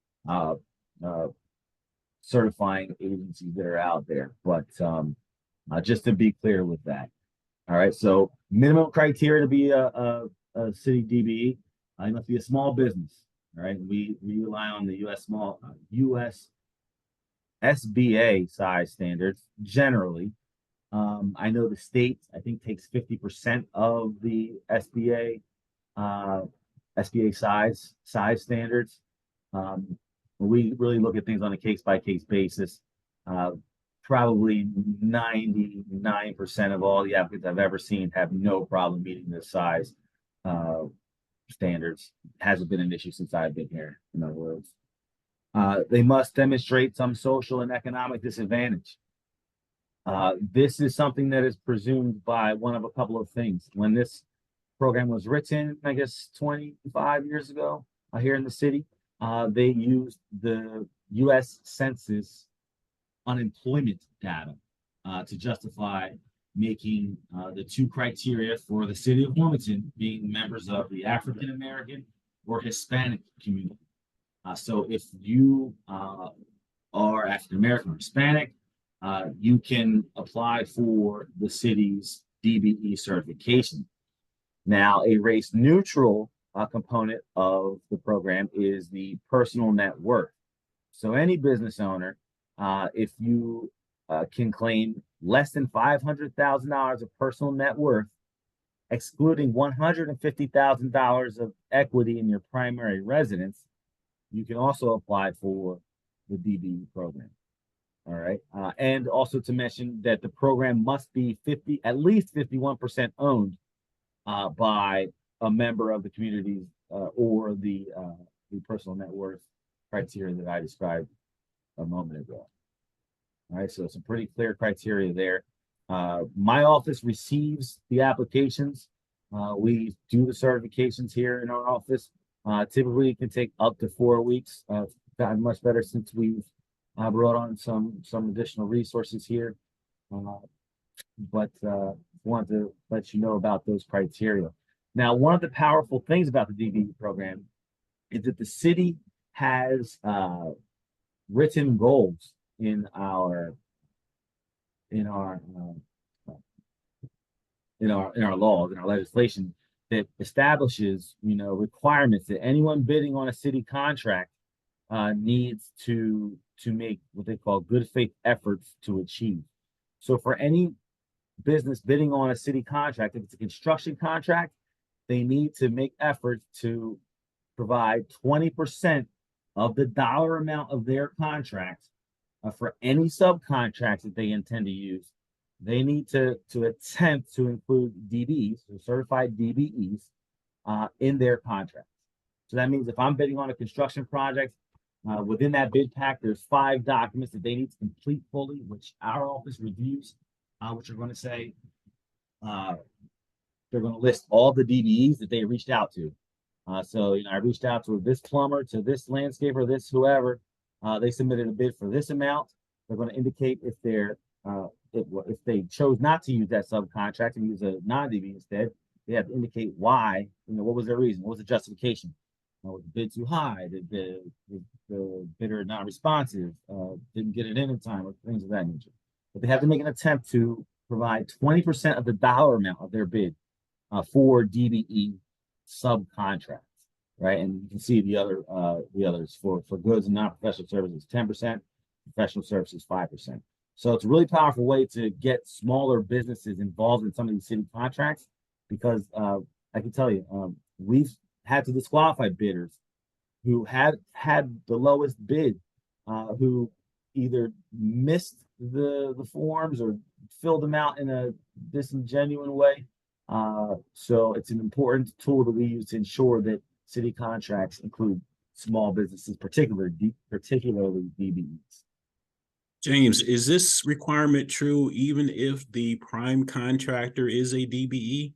certifying agencies that are out there. But just to be clear with that. All right. So minimum criteria to be a city DBE, you must be a small business. All right. We rely on the U.S. SBA size standards generally. I know the state, I think, takes 50% of the SBA size standards. We really look at things on a case-by-case basis. Probably 99% of all the applicants I've ever seen have no problem meeting the size standards. Hasn't been an issue since I've been here, in other words. They must demonstrate some social and economic disadvantage. This is something that is presumed by one of a couple of things. When this program was written, I guess 25 years ago, here in the city, they used the U.S. Census unemployment data to justify making the two criteria for the city of Wilmington being members of the African American or Hispanic community. So if you are African American or Hispanic, you can apply for the city's DBE certification. Now, a race neutral component of the program is the personal net worth. So any business owner, if you can claim less than $500,000 of personal net worth, excluding $150,000 of equity in your primary residence, you can also apply for the DBE program. All right. And also to mention that the program must be at least 51% owned by a member of the community or the personal net worth criteria that I described a moment ago. All right, so some pretty clear criteria there. My office receives the applications. We do the certifications here in our office. Typically, it can take up to 4 weeks. Gotten much better since we've brought on some additional resources here. But wanted to let you know about those criteria. Now, one of the powerful things about the DBE program is that the city has written goals in our in our laws, in our legislation, that establishes, requirements that anyone bidding on a city contract needs to make what they call good faith efforts to achieve. So for any business bidding on a city contract, if it's a construction contract, they need to make efforts to provide 20% of the dollar amount of their contract for any subcontracts that they intend to use. They need to attempt to include DBEs, or certified DBEs, in their contracts. So that means if I'm bidding on a construction project, within that bid pack, there's 5 documents that they need to complete fully, which our office reviews, which are going to say, they're going to list all the DBEs that they reached out to. So, I reached out to this plumber, to this landscaper, this whoever. They submitted a bid for this amount. They're going to indicate if if they chose not to use that subcontract and use a non-DB instead. They have to indicate why. What was their reason? What was the justification? Was the bid too high? Did the bidder not responsive? Didn't get it in time, or things of that nature. But they have to make an attempt to provide 20% of the dollar amount of their bid for DBE subcontracts, right? And you can see the others for goods and non-professional services, 10%, professional services, 5%. So it's a really powerful way to get smaller businesses involved in some of these city contracts, because I can tell you, we've had to disqualify bidders who had the lowest bid, who either missed the forms or filled them out in a disingenuous way. So it's an important tool that we use to ensure that city contracts include small businesses, particularly DBEs. James, is this requirement true even if the prime contractor is a DBE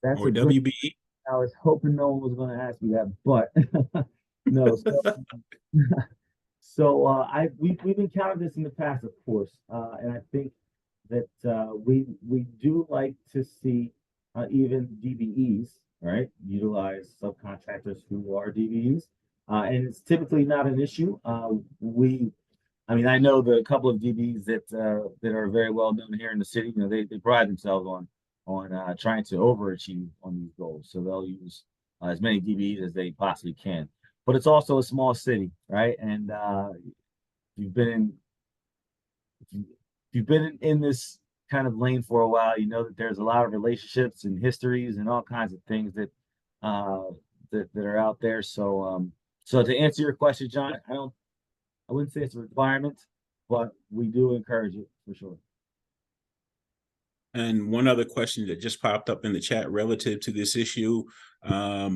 or WBE? I was hoping no one was going to ask me that, but no. So we've encountered this in the past, of course, and I think that we do like to see even DBEs, right, utilize subcontractors who are DBEs, and it's typically not an issue. I know the couple of DBs that are very well known here in the city. They pride themselves on trying to overachieve on these goals. So they'll use as many DBs as they possibly can. But it's also a small city, right? And you've been in this kind of lane for a while, you know that there's a lot of relationships and histories and all kinds of things that are out there. So to answer your question, John, I wouldn't say it's a requirement, but we do encourage it for sure. And one other question that just popped up in the chat relative to this issue, a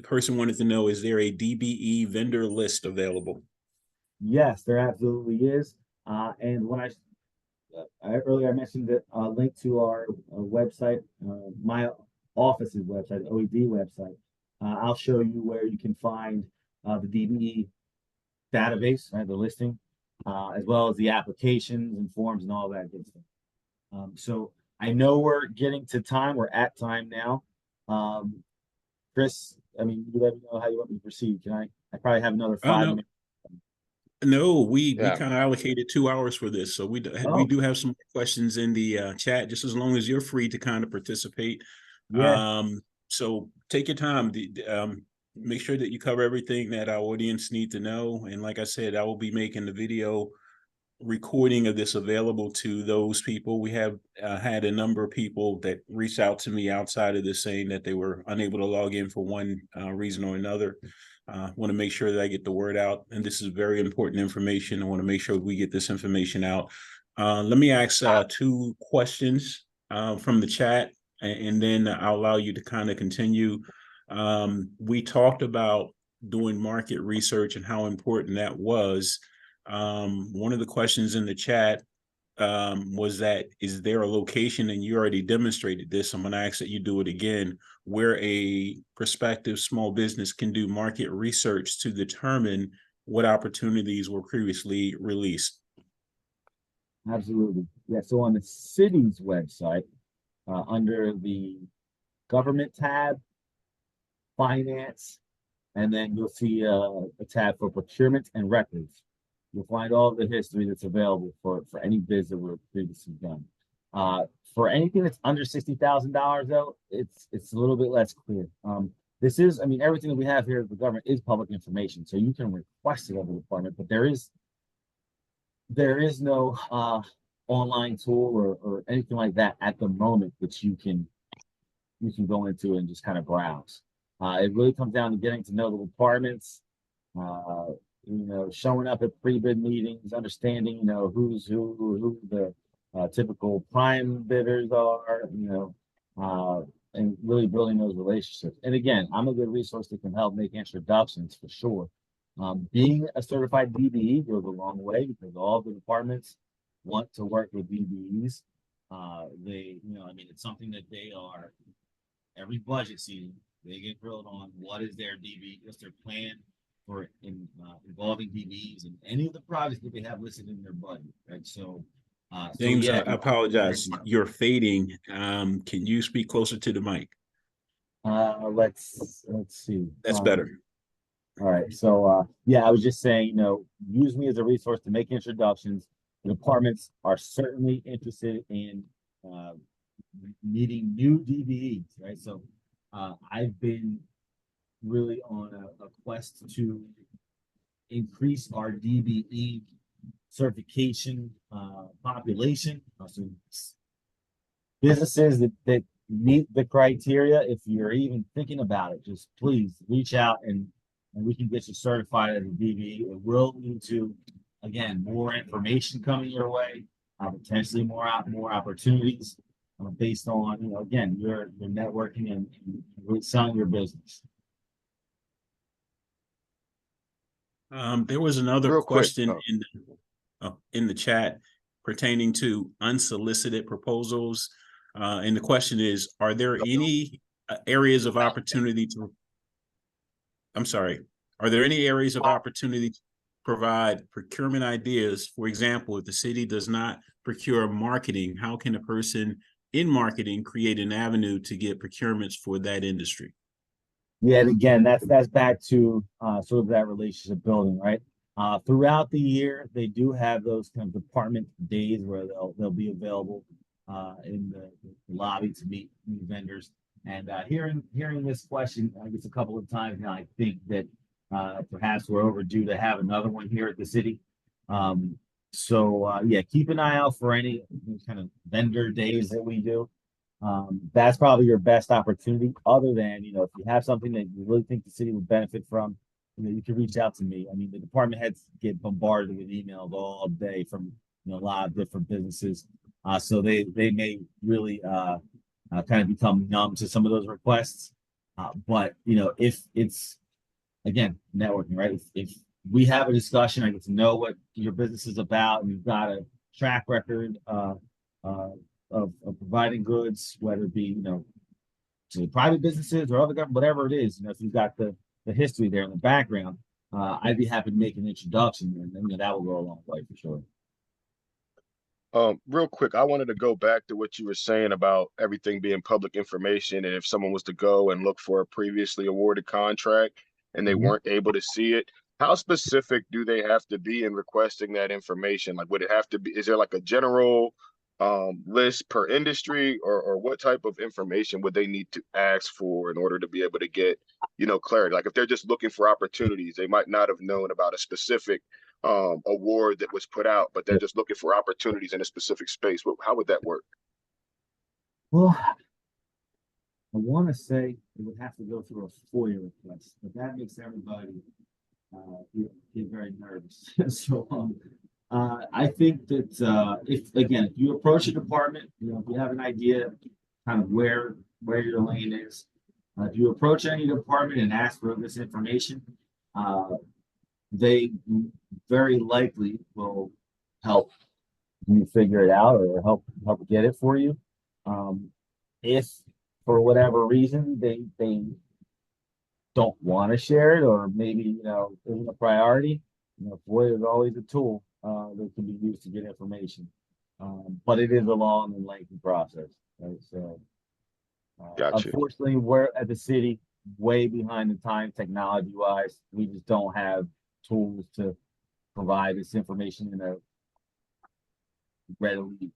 person wanted to know, is there a DBE vendor list available? Yes, there absolutely is. And when earlier I mentioned that link to our website, my office's website, OED website. I'll show you where you can find the DBE database, right, the listing, as well as the applications and forms and all that good stuff. So I know we're getting to time. We're at time now. Chris, you let me know how you want me to proceed. I probably have another 5 minutes. No, we kind of allocated 2 hours for this, so we do have some questions in the chat. Just as long as you're free to kind of participate. Yeah. So take your time. Make sure that you cover everything that our audience need to know. And like I said, I will be making the video recording of this available to those people. We have had a number of people that reached out to me outside of this saying that they were unable to log in for one reason or another. Want to make sure that I get the word out, and this is very important information. I want to make sure we get this information out. Let me ask 2 questions from the chat, and then I'll allow you to kind of continue. We talked about doing market research and how important that was. One of the questions in the chat was that, is there a location, and you already demonstrated this, I'm going to ask that you do it again, where a prospective small business can do market research to determine what opportunities were previously released. Absolutely. Yeah, so on the city's website, under the government tab, finance, and then you'll see a tab for procurement and records. You'll find all the history that's available for any bids that were previously done. For anything that's under $60,000 though, it's a little bit less clear. This is, I mean, everything that we have here at the government is public information, so you can request it of the department, but there is no online tool or anything like that at the moment that you can go into and just kind of browse. It really comes down to getting to know the departments, showing up at pre-bid meetings, understanding, who's who the typical prime bidders are, and really building those relationships. And again, I'm a good resource that can help make introductions for sure. Being a certified DBE goes a long way because all the departments want to work with DBEs. It's something that they are every budget season. They get grilled on what is their DB, what's their plan for involving DBEs and any of the projects that they have listed in their budget, right? So, James, I apologize. You're fading. Can you speak closer to the mic? Let's see. That's better. All right. So, I was just saying, use me as a resource to make introductions. The departments are certainly interested in meeting new DBEs, right? So, I've been really on a quest to increase our DBE certification population. So businesses that meet the criteria, if you're even thinking about it, just please reach out and we can get you certified as a DBE. It will lead to, again, more information coming your way, potentially more opportunities based on, again, your networking and really selling your business. There was another question in the chat pertaining to unsolicited proposals. And the question is, are there any areas of opportunity to provide procurement ideas? For example, if the city does not procure marketing, how can a person in marketing create an avenue to get procurements for that industry? Yeah, and again, that's back to sort of that relationship building, right? Throughout the year, they do have those kind of department days where they'll be available in the lobby to meet new vendors. And hearing this question, I guess a couple of times now, I think that perhaps we're overdue to have another one here at the city. Keep an eye out for any kind of vendor days that we do. That's probably your best opportunity, other than, if you have something that you really think the city would benefit from, you can reach out to me. I mean, the department heads get bombarded with emails all day from, a lot of different businesses. So they may really kind of become numb to some of those requests. But if it's, again, networking, right? If we have a discussion, I get to know what your business is about, and you've got a track record of providing goods, whether it be, to private businesses or other government, whatever it is, if you've got the history there in the background, I'd be happy to make an introduction, and that will go a long way for sure. Real quick, I wanted to go back to what you were saying about everything being public information. And if someone was to go and look for a previously awarded contract and they weren't able to see it, how specific do they have to be in requesting that information? Like, would it have to be, is there like a general list per industry, or what type of information would they need to ask for in order to be able to get, clarity? Like if they're just looking for opportunities, they might not have known about a specific award that was put out, but they're just looking for opportunities in a specific space. How would that work? Well, I want to say it would have to go through a FOIA request, but that makes everybody get very nervous. So I think that if you approach a department, if you have an idea kind of where your lane is, if you approach any department and ask for this information, they very likely will help you figure it out or help get it for you. If for whatever reason they don't want to share it, or maybe isn't a priority, FOIA is always a tool that can be used to get information. But it is a long and lengthy process, right? So unfortunately, we're at the city way behind the time technology wise. We just don't have tools to provide this information in a readily,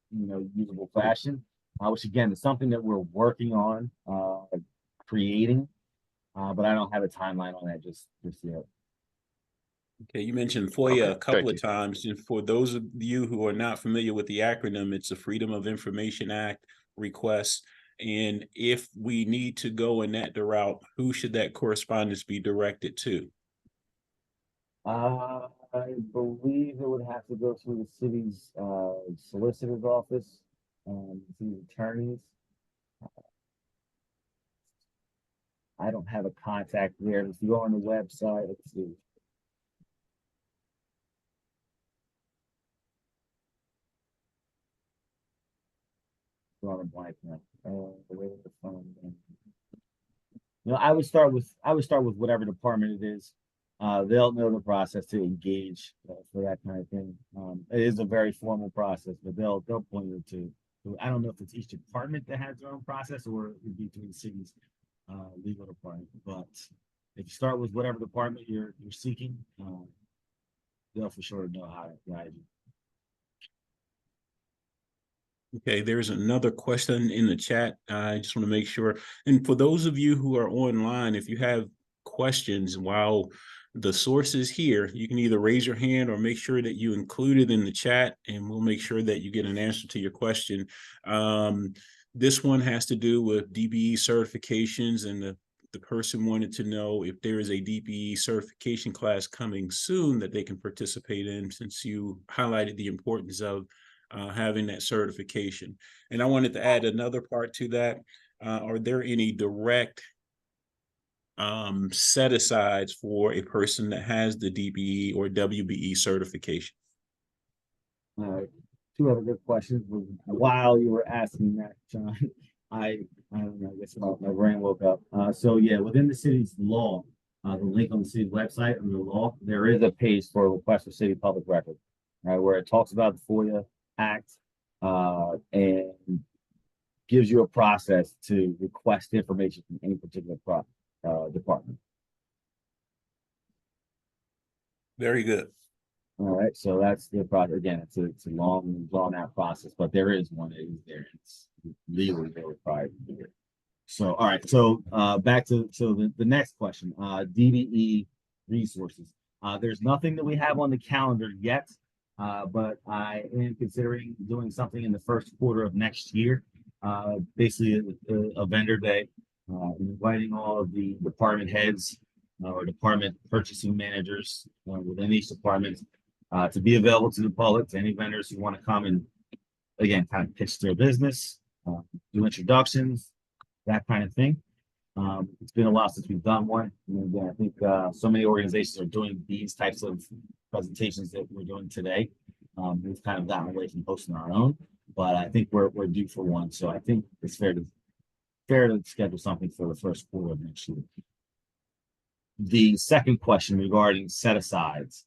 usable fashion, which again is something that we're working on creating, but I don't have a timeline on that just yet. Okay, you mentioned FOIA a couple thank of times, and for those of you who are not familiar with the acronym, it's the Freedom of Information Act request. And if we need to go in that route, who should that correspondence be directed to? I believe it would have to go through the city's solicitor's office, city's attorneys. I don't have a contact there. If you go on the website, let's see. Drawing a blank now. I would start with whatever department it is. They'll know the process to engage for that kind of thing. It is a very formal process, but they'll point you to. I don't know if it's each department that has their own process or it would be through the city's legal department. But if you start with whatever department you're seeking, they'll for sure know how to guide you. Okay, there's another question in the chat. I just want to make sure. And for those of you who are online, if you have questions while the source is here, you can either raise your hand or make sure that you include it in the chat, and we'll make sure that you get an answer to your question. This one has to do with DBE certifications, and the person wanted to know if there is a DBE certification class coming soon that they can participate in, since you highlighted the importance of having that certification. And I wanted to add another part to that. Are there any direct set asides for a person that has the DBE or WBE certification? Two other good questions. While you were asking that, John, I don't know, I guess my brain woke up. So yeah, within the city's law, the link on the city's website under the law, there is a page for a request for city public record, right, where it talks about the FOIA Act and gives you a process to request information from any particular department. Very good. All right, so that's the process. Again, it's a long, drawn out process, but there is one that is there. It's legally required to do it. So, all right, so back to the next question, DBE resources. There's nothing that we have on the calendar yet. But I am considering doing something in the first quarter of next year, basically a vendor day, inviting all of the department heads or department purchasing managers within each department to be available to the public, to any vendors who want to come and, again, kind of pitch their business, do introductions, that kind of thing. It's been a while since we've done one. And again, I think so many organizations are doing these types of presentations that we're doing today. We've kind of gotten away from hosting our own, but I think we're due for one. So I think it's fair to schedule something for the first quarter of next year. The second question regarding set asides.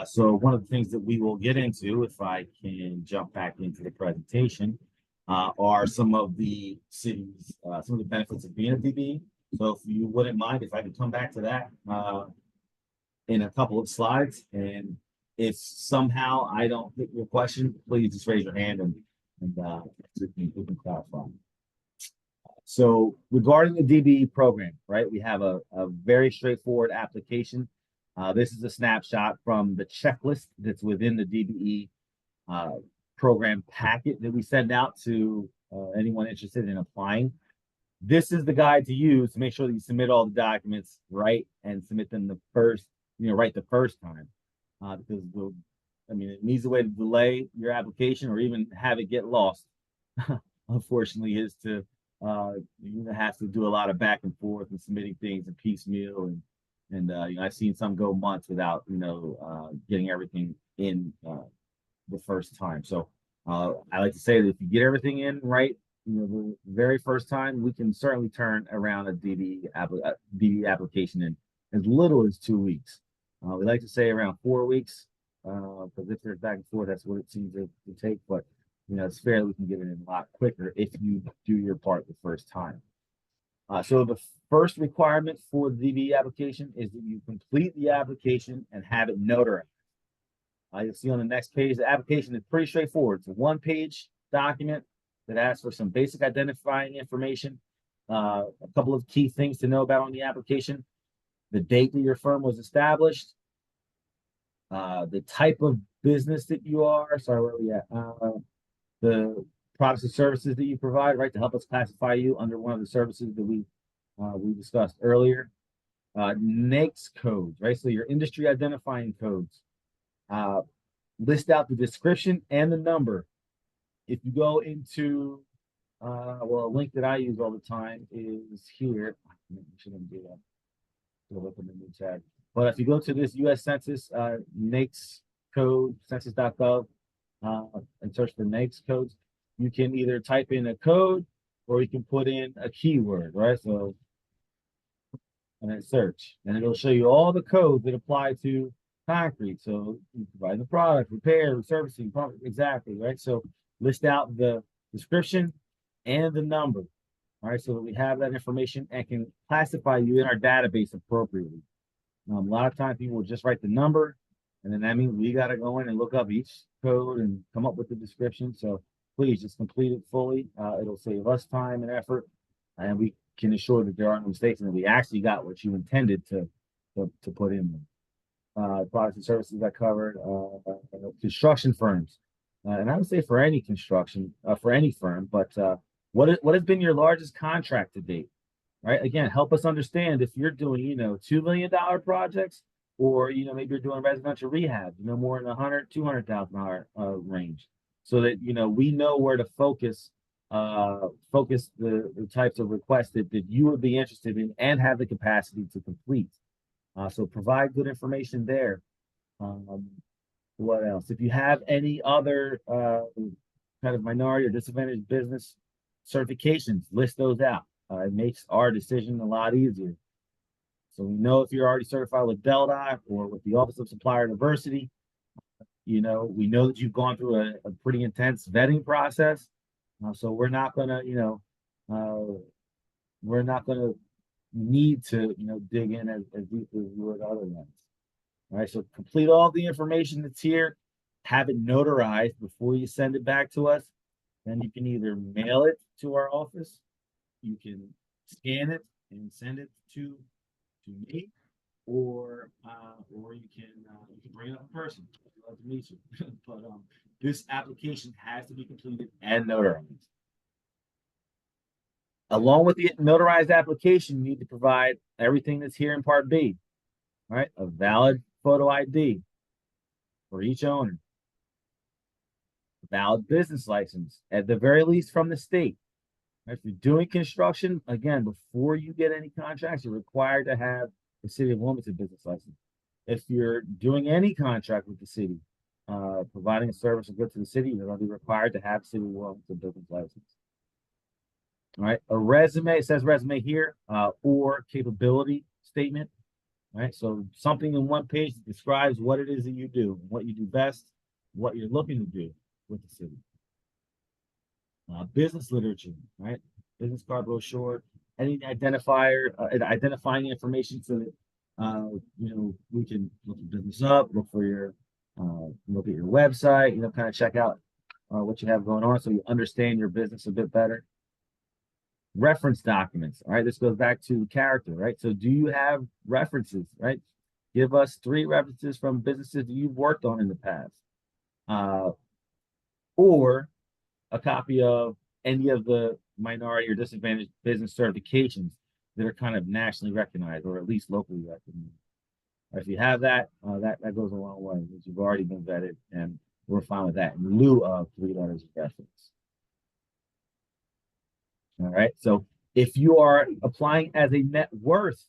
So one of the things that we will get into, if I can jump back into the presentation, are some of the cities, some of the benefits of being a DBE. So if you wouldn't mind, if I could come back to that in a couple of slides, and if somehow I don't get your question, please just raise your hand and we can clarify. So regarding the DBE program, right, we have a very straightforward application. This is a snapshot from the checklist that's within the DBE program packet that we send out to anyone interested in applying. This is the guide to use to make sure that you submit all the documents right and submit them the first time. Because it needs a way to delay your application or even have it get lost. Unfortunately, is to you have to do a lot of back and forth and submitting things in piecemeal, and I've seen some go months without getting everything in the first time. So I like to say that if you get everything in right, the very first time, we can certainly turn around a DBE application in as little as 2 weeks. We like to say around 4 weeks, because if there's back and forth, that's what it seems to take. But it's fair that we can get it in a lot quicker if you do your part the first time. So the first requirement for the DBE application is that you complete the application and have it notarized. You'll see on the next page, the application is pretty straightforward. It's a one-page document that asks for some basic identifying information, a couple of key things to know about on the application, the date that your firm was established, the type of business that you are, sorry, where are we at? The products and services that you provide, right, to help us classify you under one of the services that we discussed earlier. NAICS codes, right? So your industry identifying codes. List out the description and the number. If you go into, well, a link that I use all the time is here. I shouldn't do that. Go open the new tab. But if you go to this U.S. Census NAICS code, census.gov, and search for NAICS codes, you can either type in a code or you can put in a keyword, right? So, and then search, and it'll show you all the codes that apply to concrete. So you provide the product, repair, servicing, exactly, right? So list out the description and the number, all right, so that we have that information and can classify you in our database appropriately. A lot of times people will just write the number, and then that means we got to go in and look up each code and come up with the description. So please just complete it fully. It'll save us time and effort, and we can assure that there aren't no mistakes and that we actually got what you intended to put in there. Products and services I covered, construction firms. And I would say for any construction, for any firm, but what has been your largest contract to date? Right? Again, help us understand if you're doing, $2 million projects, or, maybe you're doing residential rehab, more in the $200,000 range, so that, we know where to focus the types of requests that you would be interested in and have the capacity to complete. So provide good information there. What else? If you have any other kind of minority or disadvantaged business certifications, list those out. It makes our decision a lot easier. So we know if you're already certified with DELDOC or with the Office of Supplier Diversity, we know that you've gone through a pretty intense vetting process. So we're not gonna, need to, dig in as deeply as we would other ones. All right, so complete all the information that's here, have it notarized before you send it back to us. Then you can either mail it to our office, you can scan it and send it to me, or you can bring it up in person. I'd love to meet you. But this application has to be completed and notarized. Along with the notarized application, you need to provide everything that's here in Part B. All right, a valid photo ID for each owner, a valid business license, at the very least from the state. If you're doing construction, again, before you get any contracts, you're required to have the City of Wilmington business license. If you're doing any contract with the city, providing a service or good to the city, you're going to be required to have City of Wilmington business license. All right, a resume, it says resume here, or capability statement. All right, so something in one page that describes what it is that you do, what you do best, what you're looking to do with the city. Business literature, right? Business card, brochure, any identifier, identifying information so that we can look your business up, look at your website, kind of check out what you have going on so you understand your business a bit better. Reference documents, all right? This goes back to character, right? So do you have references, right? Give us 3 references from businesses that you've worked on in the past. Or a copy of any of the minority or disadvantaged business certifications that are kind of nationally recognized or at least locally recognized. If you have that, that goes a long way, because you've already been vetted, and we're fine with that in lieu of 3 letters of reference. All right, so if you are applying as a net worth,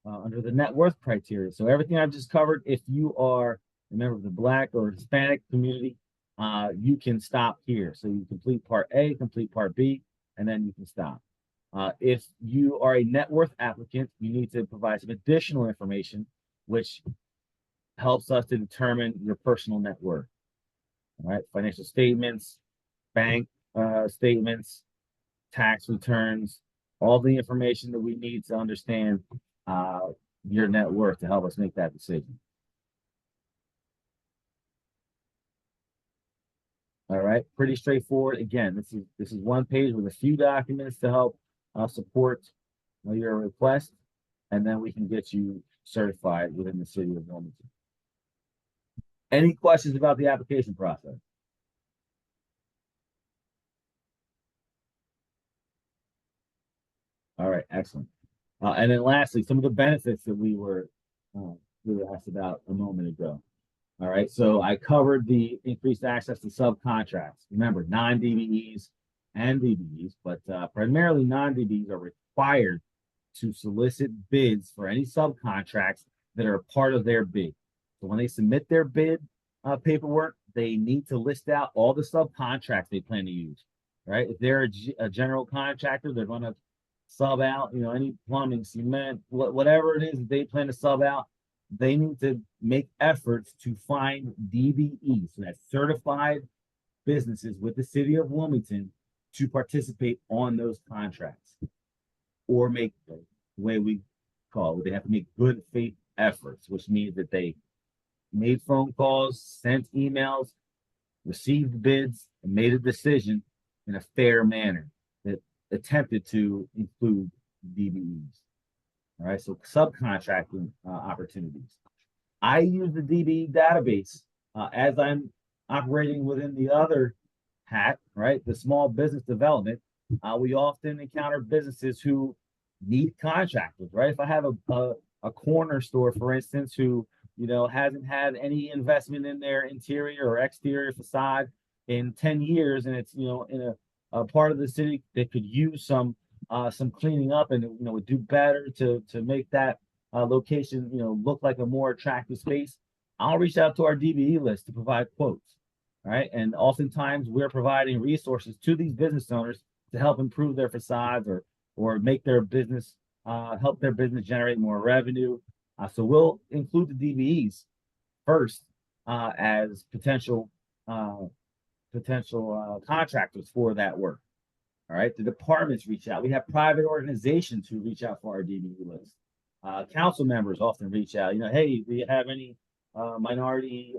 under the net worth criteria, so everything I've just covered, if you are a member of the Black or Hispanic community, you can stop here. So you complete Part A, complete Part B, and then you can stop. If you are a net worth applicant, you need to provide some additional information, which helps us to determine your personal net worth. All right, financial statements, bank statements, tax returns, all the information that we need to understand your net worth to help us make that decision. All right, pretty straightforward. Again, this is one page with a few documents to help support your request, and then we can get you certified within the city of Wilmington. Any questions about the application process? All right, excellent. And then lastly, some of the benefits that we were asked about a moment ago. All right, so I covered the increased access to subcontracts. Remember, non-DBEs and DBEs, but primarily non-DBEs are required to solicit bids for any subcontracts that are a part of their bid. So when they submit their bid paperwork, they need to list out all the subcontracts they plan to use. Right? If they're a general contractor, they're going to sub out, any plumbing, cement, whatever it is that they plan to sub out. They need to make efforts to find DBEs, so that's certified businesses with the city of Wilmington, to participate on those contracts, or make the way we call it, they have to make good faith efforts, which means that they made phone calls, sent emails, received bids, and made a decision in a fair manner that attempted to include DBEs. All right, so subcontracting opportunities. I use the DBE database as I'm operating within the other hat, right? The small business development. We often encounter businesses who need contractors, right? If I have a corner store, for instance, who hasn't had any investment in their interior or exterior facade in 10 years, and it's in a part of the city that could use some cleaning up, and would do better to make that location look like a more attractive space, I'll reach out to our DBE list to provide quotes. All right, and oftentimes we're providing resources to these business owners to help improve their facades or make their business help their business generate more revenue. So we'll include the DBEs first as potential contractors for that work. All right, the departments reach out. We have private organizations who reach out for our DBE list. Council members often reach out. Hey, do you have any minority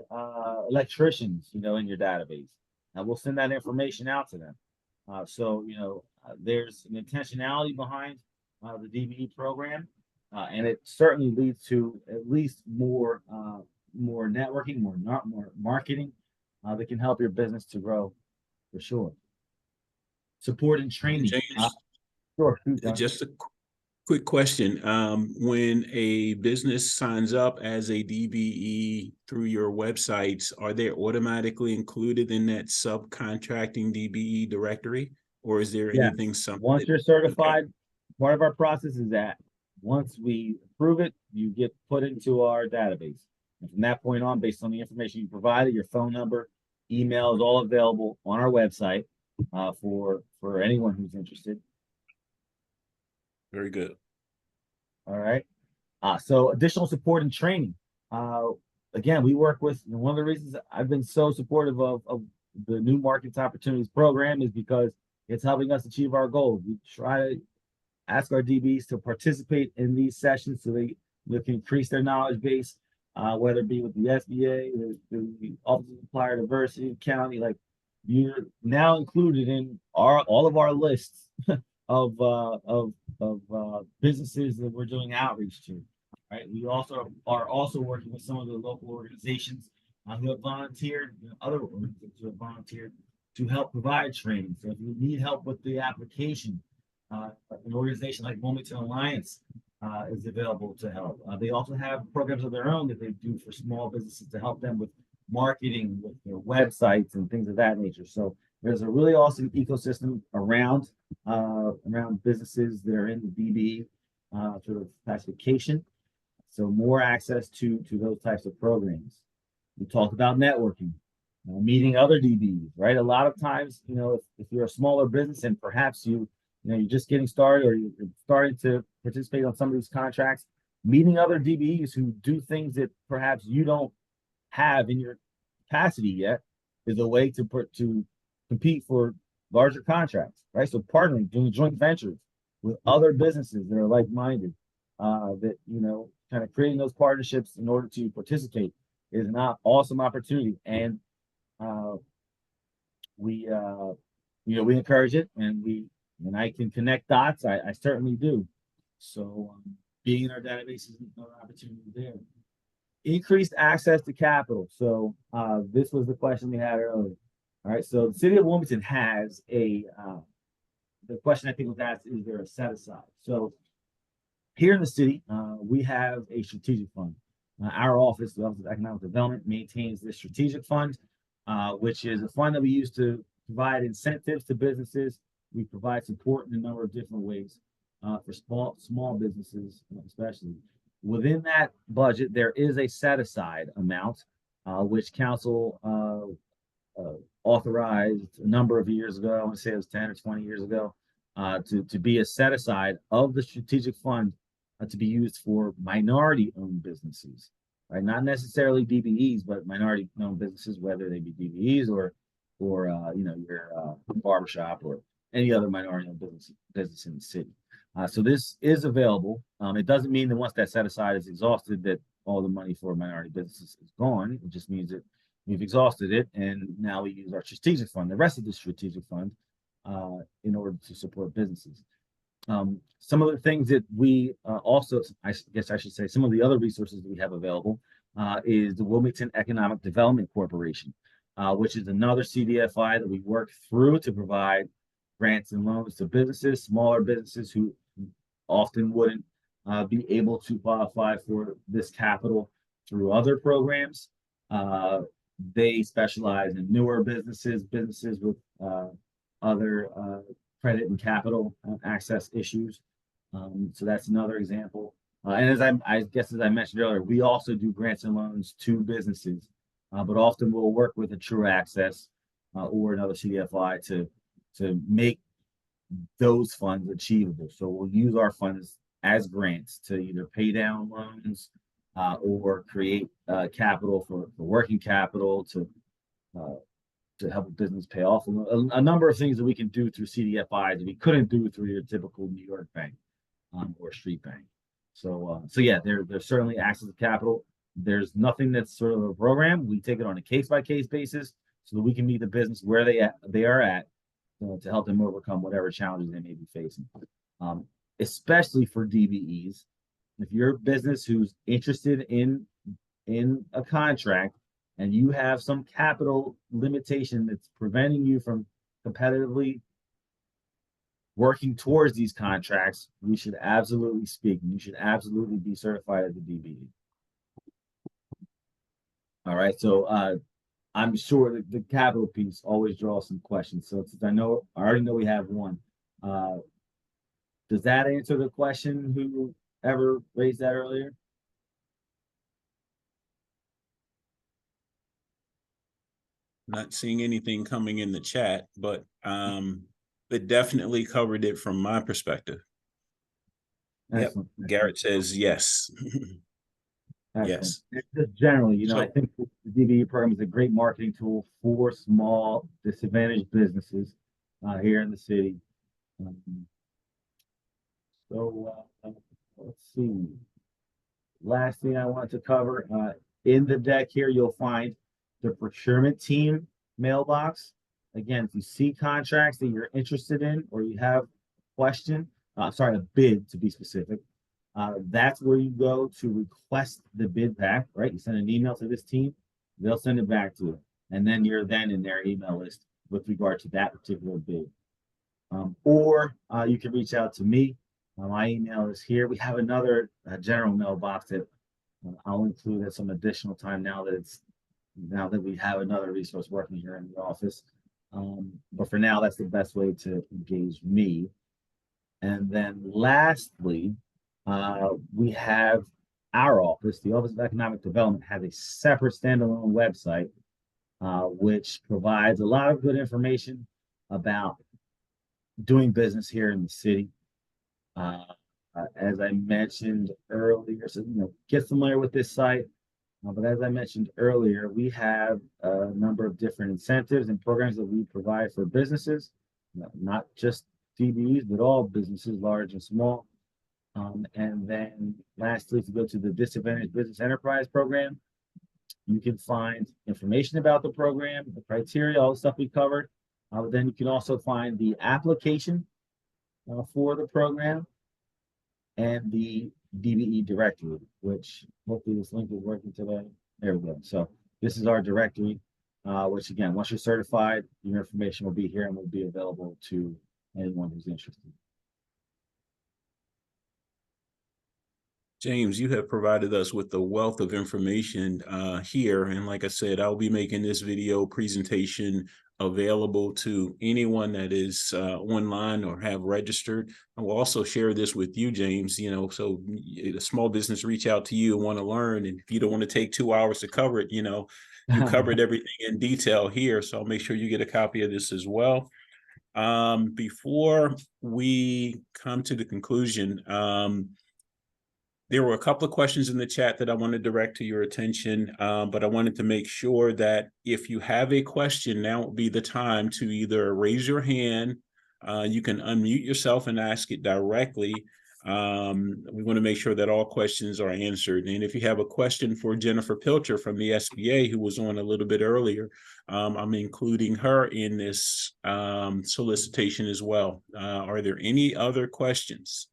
electricians, in your database? And we'll send that information out to them. So there's an intentionality behind the DBE program, and it certainly leads to at least more networking, more marketing that can help your business to grow, for sure. Support and training. James, Sure. just a quick question. When a business signs up as a DBE through your websites, are they automatically included in that subcontracting DBE directory? Or is there anything? Once you're certified, part of our process is that once we approve it, you get put into our database. And from that point on, based on the information you provided, your phone number, email is all available on our website for anyone who's interested. Very good. All right. So additional support and training. Again, we work with, one of the reasons I've been so supportive of the New Markets Opportunities program is because it's helping us achieve our goals. We try to ask our DBs to participate in these sessions so they can increase their knowledge base, whether it be with the SBA, the Office of Supplier Diversity, county. Like, you're now included in all of our lists of businesses that we're doing outreach to. Right. We also are working with some of the local organizations who have volunteered, other organizations who have volunteered to help provide training. So if you need help with the application, an organization like Wilmington Alliance is available to help. They also have programs of their own that they do for small businesses to help them with marketing, with their websites and things of that nature. So there's a really awesome ecosystem around businesses that are in the DBE sort of classification. So more access to those types of programs. We talked about networking, meeting other DBs, right? A lot of times, if you're a smaller business and perhaps you're just getting started or you're starting to participate on some of these contracts, meeting other DBEs who do things that perhaps you don't have in your capacity yet is a way to compete for larger contracts, right? So partnering, doing joint ventures with other businesses that are like-minded, that, kind of creating those partnerships in order to participate is an awesome opportunity. And we we encourage it, and when I can connect dots, I certainly do. So being in our database is another opportunity there. Increased access to capital. So this was the question we had earlier. All right, so the city of Wilmington has the question I think was asked, is there a set aside? So here in the city, we have a strategic fund. Our office, the Office of Economic Development, maintains this strategic fund, which is a fund that we use to provide incentives to businesses. We provide support in a number of different ways for small businesses, especially. Within that budget, there is a set aside amount, which council authorized a number of years ago. I want to say it was 10 or 20 years ago, to be a set aside of the strategic fund to be used for minority-owned businesses, right? Not necessarily DBEs, but minority-owned businesses, whether they be DBEs or your barbershop or any other minority-owned business in the city. So this is available. It doesn't mean that once that set aside is exhausted, that all the money for minority businesses is gone. It just means that we've exhausted it, and now we use our strategic fund, the rest of the strategic fund, in order to support businesses. Some of the things that we also, I guess I should say, some of the other resources that we have available is the Wilmington Economic Development Corporation, which is another CDFI that we work through to provide grants and loans to businesses, smaller businesses who often wouldn't be able to qualify for this capital through other programs. They specialize in newer businesses with other credit and capital access issues. So that's another example. And as as I mentioned earlier, we also do grants and loans to businesses, but often we'll work with a True Access or another CDFI to make those funds achievable. So we'll use our funds as grants to either pay down loans or create capital for working capital to help a business pay off a number of things that we can do through CDFIs that we couldn't do through your typical New York bank or street bank. So yeah, there's certainly access to capital. There's nothing that's sort of a program. We take it on a case-by-case basis so that we can meet the business where they are at to help them overcome whatever challenges they may be facing. Especially for DBEs, if you're a business who's interested in a contract and you have some capital limitation that's preventing you from competitively working towards these contracts, we should absolutely speak, and you should absolutely be certified as a DBE. All right, so I'm sure that the capital piece always draws some questions. So since I already know we have one, does that answer the question? Who ever raised that earlier? Not seeing anything coming in the chat, but it definitely covered it from my perspective. Excellent. Yep. Garrett says yes. Yes. Yes. Just generally, I think the DBE program is a great marketing tool for small disadvantaged businesses here in the city. So let's see. Last thing I want to cover in the deck here, you'll find the procurement team mailbox. Again, if you see contracts that you're interested in or you have a question, a bid to be specific, that's where you go to request the bid back, right? You send an email to this team, they'll send it back to you. And then you're then in their email list with regard to that particular bid. Or you can reach out to me. My email is here. We have another general mailbox that I'll include at some additional time now that we have another resource working here in the office. But for now, that's the best way to engage me. And then lastly, we have our office. The Office of Economic Development has a separate standalone website, which provides a lot of good information about doing business here in the city. As I mentioned earlier, so get familiar with this site. But as I mentioned earlier, we have a number of different incentives and programs that we provide for businesses, not just DBEs, but all businesses, large and small. And then lastly, if you go to the Disadvantaged Business Enterprise Program, you can find information about the program, the criteria, all the stuff we covered, Then you can also find the application for the program and the DBE directory, which hopefully this link is working today. There we go. So this is our directory, which again, once you're certified, your information will be here and will be available to anyone who's interested. James, you have provided us with a wealth of information here. And like I said, I'll be making this video presentation available to anyone that is online or have registered. I will also share this with you, James, so a small business reach out to you and want to learn. And if you don't want to take 2 hours to cover it, you covered everything in detail here. So I'll make sure you get a copy of this as well. Before we come to the conclusion, there were a couple of questions in the chat that I want to direct to your attention, but I wanted to make sure that if you have a question, now would be the time to either raise your hand, you can unmute yourself and ask it directly. We want to make sure that all questions are answered. And if you have a question for Jennifer Pilcher from the SBA, who was on a little bit earlier, I'm including her in this solicitation as well. Are there any other questions?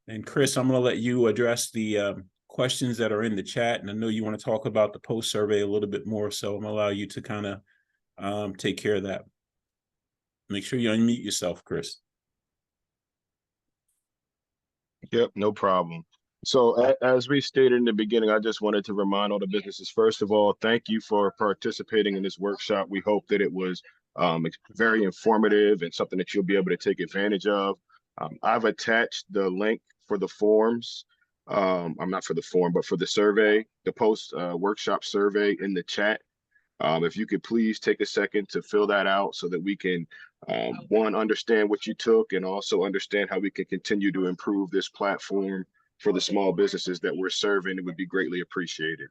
And Chris, I'm going to let you address the questions that are in the chat. And I know you want to talk about the post survey a little bit more, so I'm going to allow you to kind of take care of that. Make sure you unmute yourself, Chris. Yep, no problem. So as we stated in the beginning, I just wanted to remind all the businesses, first of all, thank you for participating in this workshop. We hope that it was very informative and something that you'll be able to take advantage of. I've attached the link for the forms. I'm not for the form, but for the survey, the post workshop survey in the chat. If you could please take a second to fill that out so that we can, one, understand what you took and also understand how we can continue to improve this platform for the small businesses that we're serving. It would be greatly appreciated.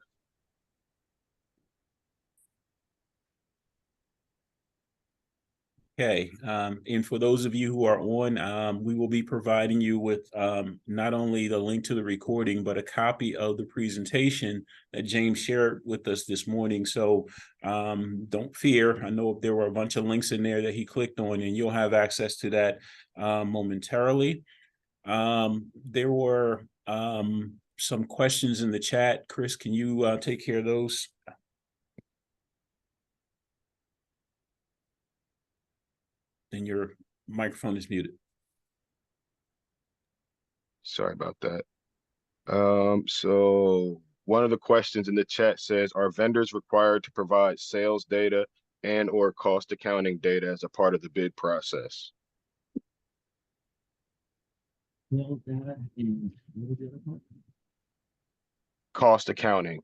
Okay, and for those of you who are on, we will be providing you with not only the link to the recording, but a copy of the presentation that James shared with us this morning. So don't fear. I know there were a bunch of links in there that he clicked on, and you'll have access to that momentarily. There were some questions in the chat. Chris, can you take care of those? And your microphone is muted. Sorry about that. So one of the questions in the chat says, are vendors required to provide sales data and or cost accounting data as a part of the bid process? Sales data and Cost accounting.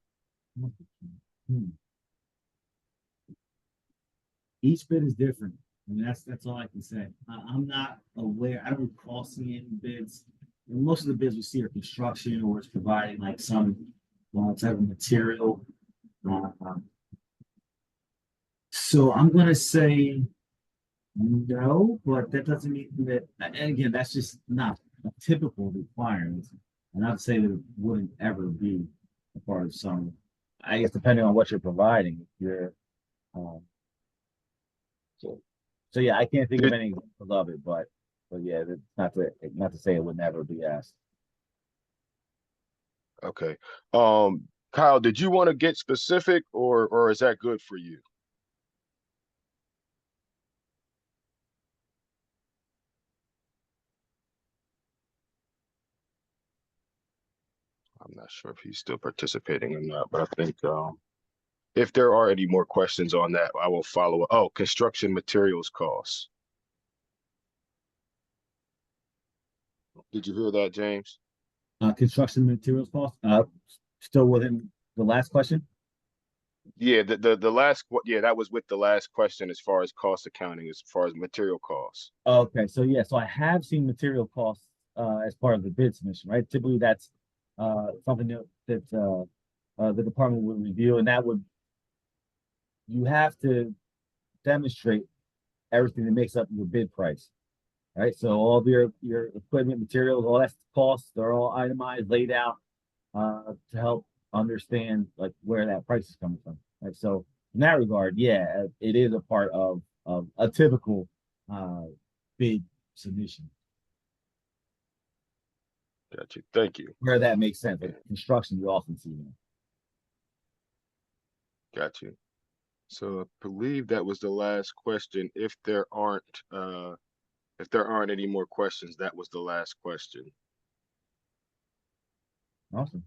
Each bid is different. I mean, that's all I can say. I'm not aware. I don't recall seeing any bids. Most of the bids we see are construction or it's providing like some type of material. So I'm going to say no, but that doesn't mean that. And again, that's just not a typical requirement. And I'd say that it wouldn't ever be a part of some. I guess depending on what you're providing, if you're. So yeah, I can't think of any examples of it, but yeah, that's not to say it would never be asked. Okay. Kyle, did you want to get specific or is that good for you? I'm not sure if he's still participating or not, but I think if there are any more questions on that, I will follow up. Oh, construction materials costs. Did you hear that, James? Construction materials costs. Still within the last question. Yeah, the last, yeah, that was with the last question as far as cost accounting, as far as material costs. Okay, so yeah, so I have seen material costs as part of the bid submission, right? Typically, that's something that the department would review, and that would you have to demonstrate everything that makes up your bid price, right? So all of your equipment, materials, all that costs, they're all itemized, laid out to help understand like where that price is coming from, right? So in that regard, yeah, it is a part of a typical bid submission. Got you. Thank you. Where that makes sense. Like construction, you often see that. Got you. So I believe that was the last question. If there aren't any more questions, that was the last question. Awesome.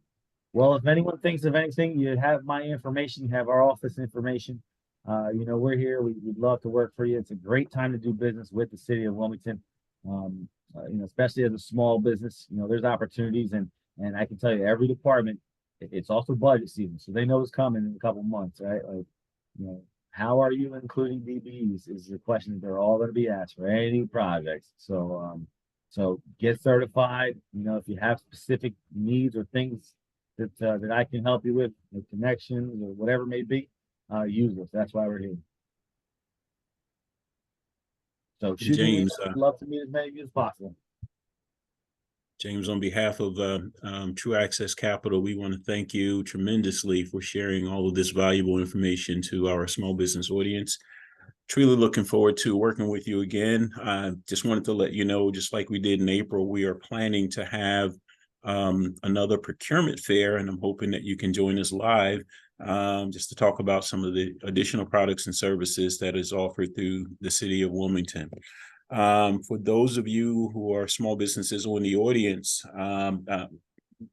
Well, if anyone thinks of anything, you have my information, you have our office information. We're here. We'd love to work for you. It's a great time to do business with the city of Wilmington. Especially as a small business, there's opportunities, and I can tell you every department, it's also budget season, so they know it's coming in a couple months, right? Like, how are you including DBs is the question that they're all going to be asked for any projects. So get certified. If you have specific needs or things that I can help you with connections or whatever it may be, use us. That's why we're here. So James, I'd love to meet as many of you as possible. James, on behalf of True Access Capital, we want to thank you tremendously for sharing all of this valuable information to our small business audience. Truly looking forward to working with you again. Just wanted to let you know, just like we did in April, we are planning to have another procurement fair, and I'm hoping that you can join us live just to talk about some of the additional products and services that is offered through the city of Wilmington. For those of you who are small businesses on the audience, on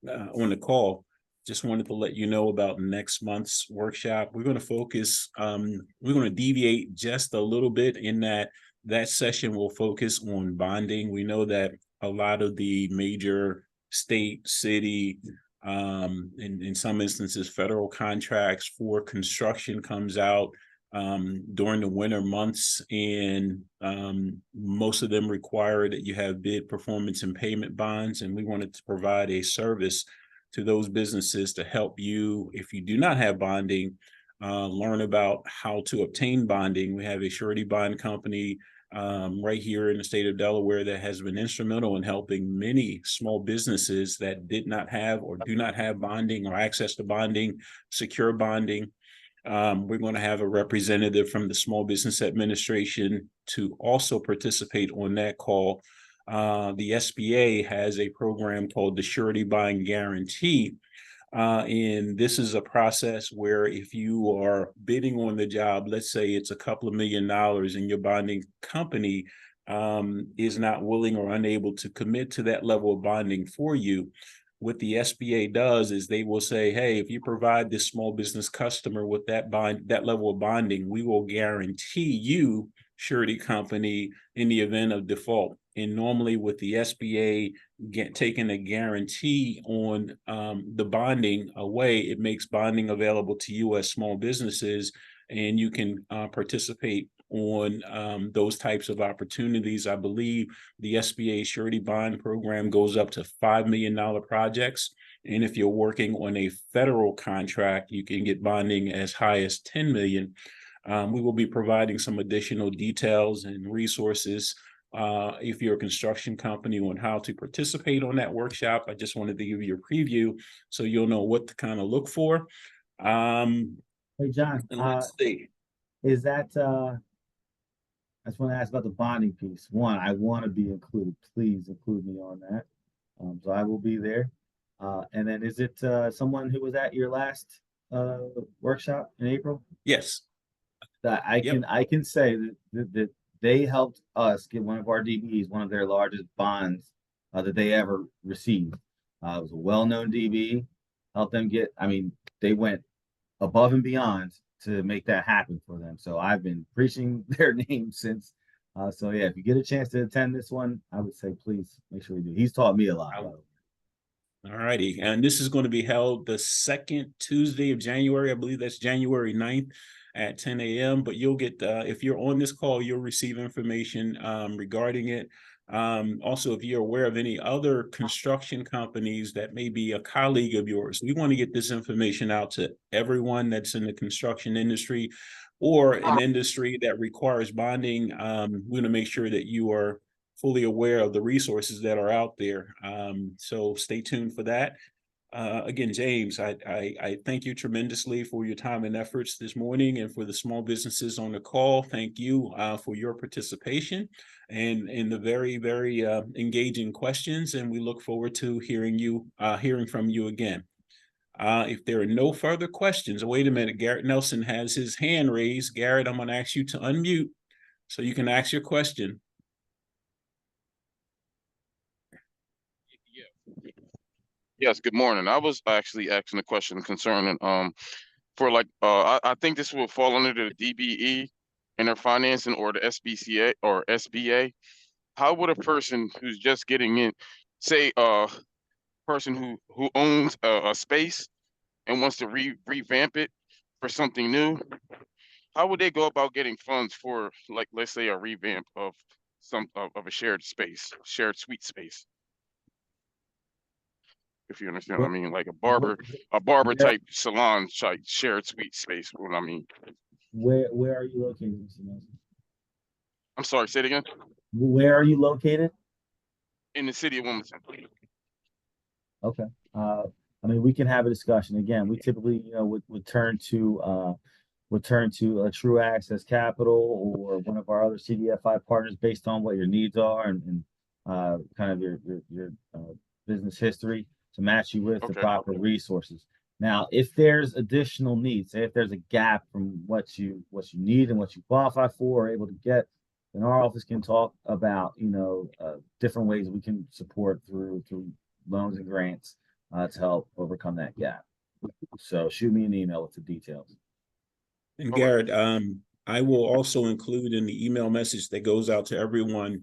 the call, just wanted to let you know about next month's workshop. We're going to focus, we're going to deviate just a little bit in that session will focus on bonding. We know that a lot of the major state, city, in some instances, federal contracts for construction comes out during the winter months, and most of them require that you have bid performance and payment bonds, and we wanted to provide a service to those businesses to help you, if you do not have bonding, learn about how to obtain bonding. We have a surety bond company right here in the state of Delaware that has been instrumental in helping many small businesses that did not have or do not have bonding or access to bonding, secure bonding. We're going to have a representative from the Small Business Administration to also participate on that call. The SBA has a program called the Surety Bond Guarantee. And this is a process where if you are bidding on the job, let's say it's a couple of $1 million and your bonding company is not willing or unable to commit to that level of bonding for you, what the SBA does is they will say, hey, if you provide this small business customer with that level of bonding, we will guarantee you, surety company, in the event of default. And normally with the SBA taking a guarantee on the bonding away, it makes bonding available to you as small businesses, and you can participate on those types of opportunities. I believe the SBA surety bond program goes up to $5 million projects. And if you're working on a federal contract, you can get bonding as high as $10 million. We will be providing some additional details and resources if you're a construction company on how to participate on that workshop. I just wanted to give you a preview so you'll know what to kind of look for. Hey, John, let's see. Is that, I just want to ask about the bonding piece. One, I want to be included. Please include me on that. So I will be there. And then is it someone who was at your last workshop in April? Yes. That I can say that they helped us get one of our DBs, one of their largest bonds that they ever received. It was a well-known DB, helped them get, they went above and beyond to make that happen for them. So I've been preaching their name since. So yeah, if you get a chance to attend this one, I would say please make sure you do. He's taught me a lot. All righty. And this is going to be held the second Tuesday of January. I believe that's January 9th at 10 a.m. But you'll get, if you're on this call, you'll receive information regarding it. Also, if you're aware of any other construction companies that may be a colleague of yours, we want to get this information out to everyone that's in the construction industry or an industry that requires bonding. We want to make sure that you are fully aware of the resources that are out there. So stay tuned for that. Again, James, I thank you tremendously for your time and efforts this morning, and for the small businesses on the call. Thank you for your participation and in the very, very engaging questions. And we look forward to hearing from you again. If there are no further questions, wait a minute, Garrett Nelson has his hand raised. Garrett, I'm going to ask you to unmute so you can ask your question. Yes, good morning. I was actually asking a question concerning for I think this will fall under the DBE and their financing, or the SBCA or SBA. How would a person who's just getting in, say person who owns a space and wants to revamp it for something new, how would they go about getting funds for, like, let's say a revamp of a shared space, shared suite space? If you understand what I mean, like a barber type salon type shared suite space. What I mean. Where are you located, Mr. Nelson? I'm sorry, say it again. Where are you located? In the city of Wilmington. Okay. I mean, we can have a discussion. Again, we typically, would turn to a True Access Capital or one of our other CDFI partners based on what your needs are and kind of your business history to match you with the proper resources. Now, if there's additional needs, say if there's a gap from what you need and what you qualify for or able to get, then our office can talk about different ways we can support through loans and grants to help overcome that gap. So shoot me an email with the details. And Garrett, I will also include in the email message that goes out to everyone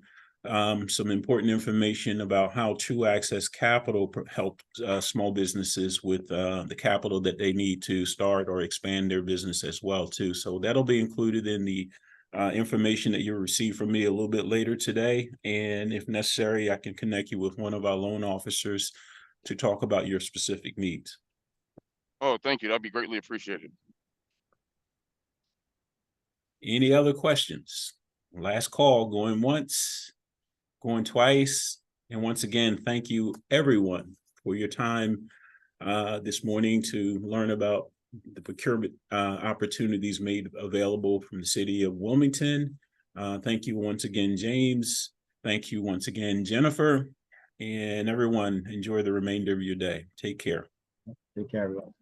some important information about how True Access Capital helps small businesses with the capital that they need to start or expand their business as well too. So that'll be included in the information that you'll receive from me a little bit later today. And if necessary, I can connect you with one of our loan officers to talk about your specific needs. Oh, thank you. That'd be greatly appreciated. Any other questions? Last call, going once, going twice. And once again, thank you everyone for your time this morning to learn about the procurement opportunities made available from the city of Wilmington. Thank you once again, James. Thank you once again, Jennifer. And everyone, enjoy the remainder of your day. Take care. Take care, everyone.